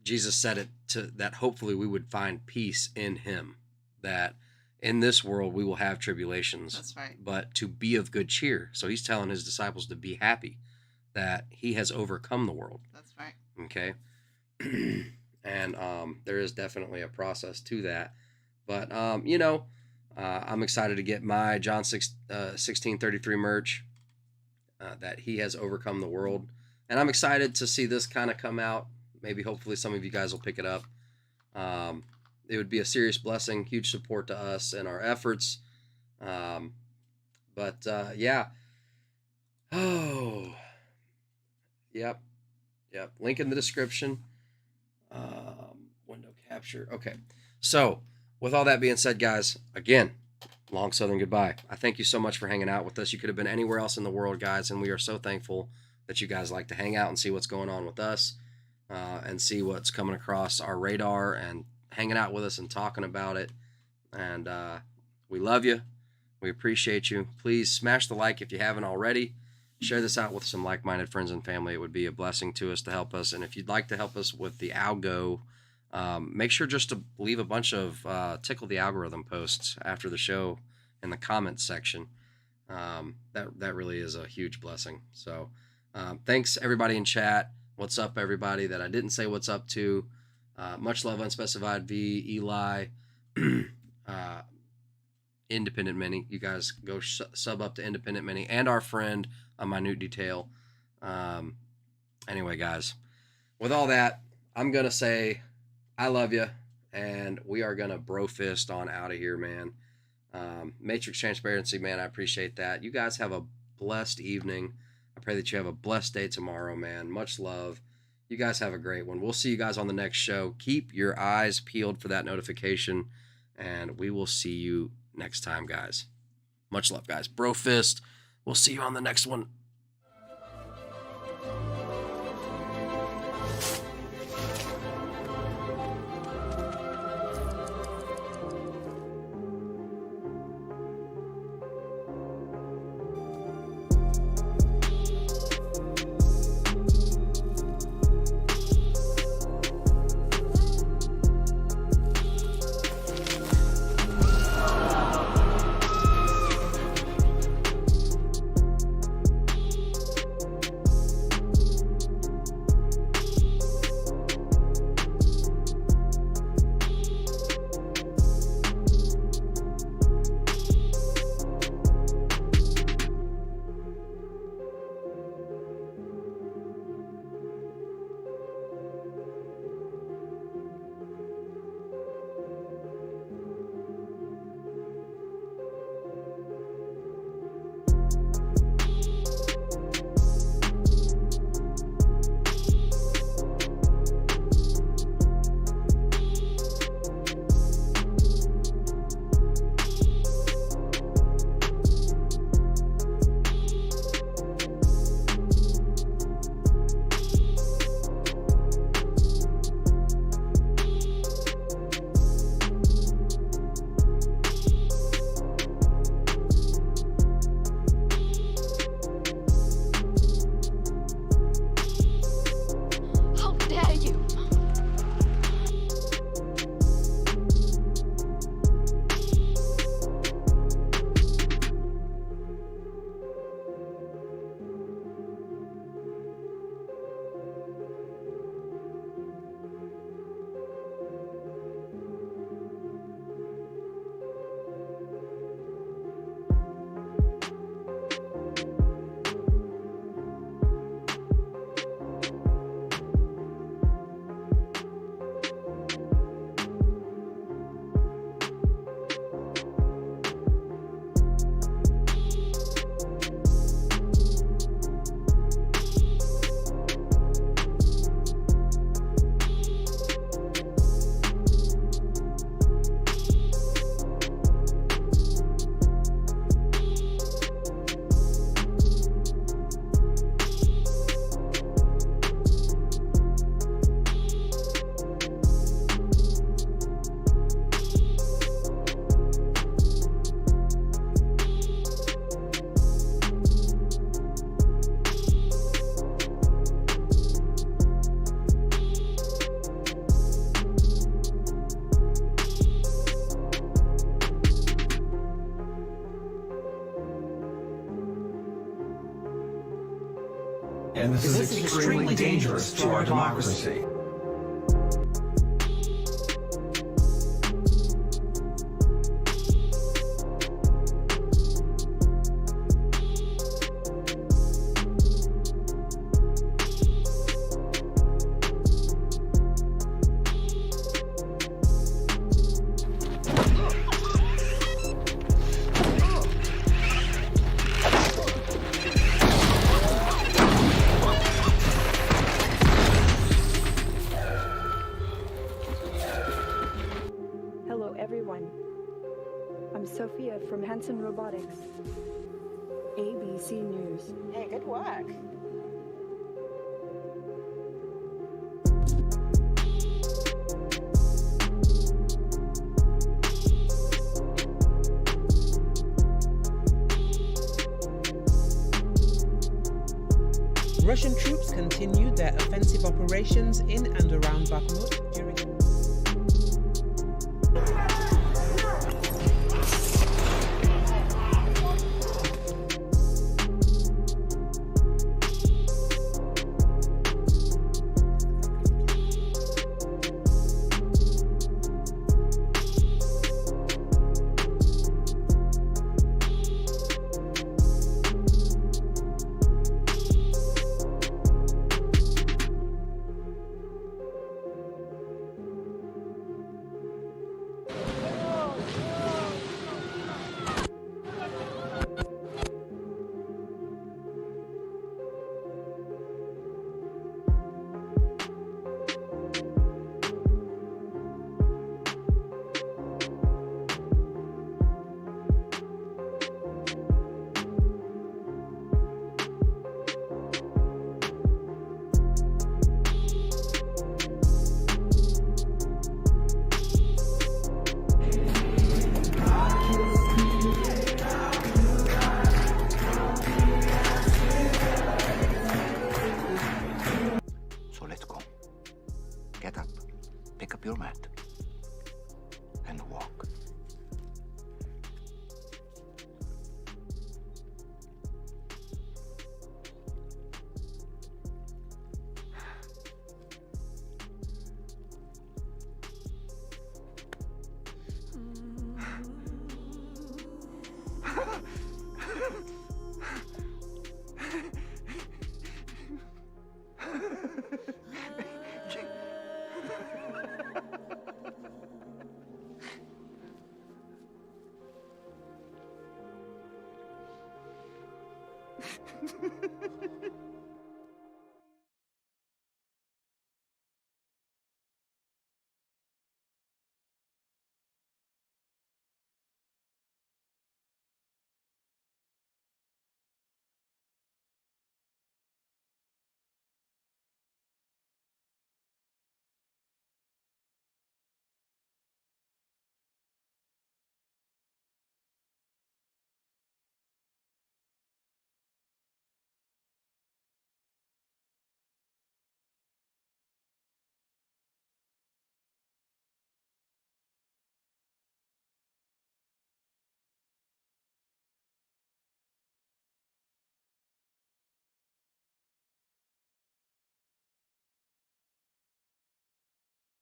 Jesus said it that hopefully we would find peace in Him, that in this world we will have tribulations. That's right. But to be of good cheer. So He's telling His disciples to be happy, that He has overcome the world. That's right. Okay. And there is definitely a process to that. But, I'm excited to get my John 16:33 merch, that He has overcome the world. And I'm excited to see this kind of come out. Maybe hopefully some of you guys will pick it up. It would be a serious blessing, huge support to us and our efforts. Yeah. Oh, yep. Link in the description. Window capture. Okay. So with all that being said, guys, again, long Southern goodbye. I thank you so much for hanging out with us. You could have been anywhere else in the world, guys, and we are so thankful that you guys like to hang out and see what's going on with us, and see what's coming across our radar and hanging out with us and talking about it. And we love you. We appreciate you. Please smash the like if you haven't already. Share this out with some like-minded friends and family. It would be a blessing to us to help us. And if you'd like to help us with the algo, make sure just to leave a bunch of Tickle the Algorithm posts after the show in the comments section. That really is a huge blessing. So thanks, everybody in chat. What's up, everybody that I didn't say what's up to? Much love, Unspecified V, Eli, Independent Mini. You guys go sub up to Independent Mini and our friend, A Minute Detail. Anyway, guys, with all that, I'm going to say I love you, and we are going to bro fist on out of here, man. Matrix Transparency, man, I appreciate that. You guys have a blessed evening. I pray that you have a blessed day tomorrow, man. Much love. You guys have a great one. We'll see you guys on the next show. Keep your eyes peeled for that notification, and we will see you next time, guys. Much love, guys. Bro fist. We'll see you on the next one. And this is extremely dangerous to our democracy. Robotics. ABC News. Hey, good work. Russian troops continued their offensive operations in and around Bakhmut during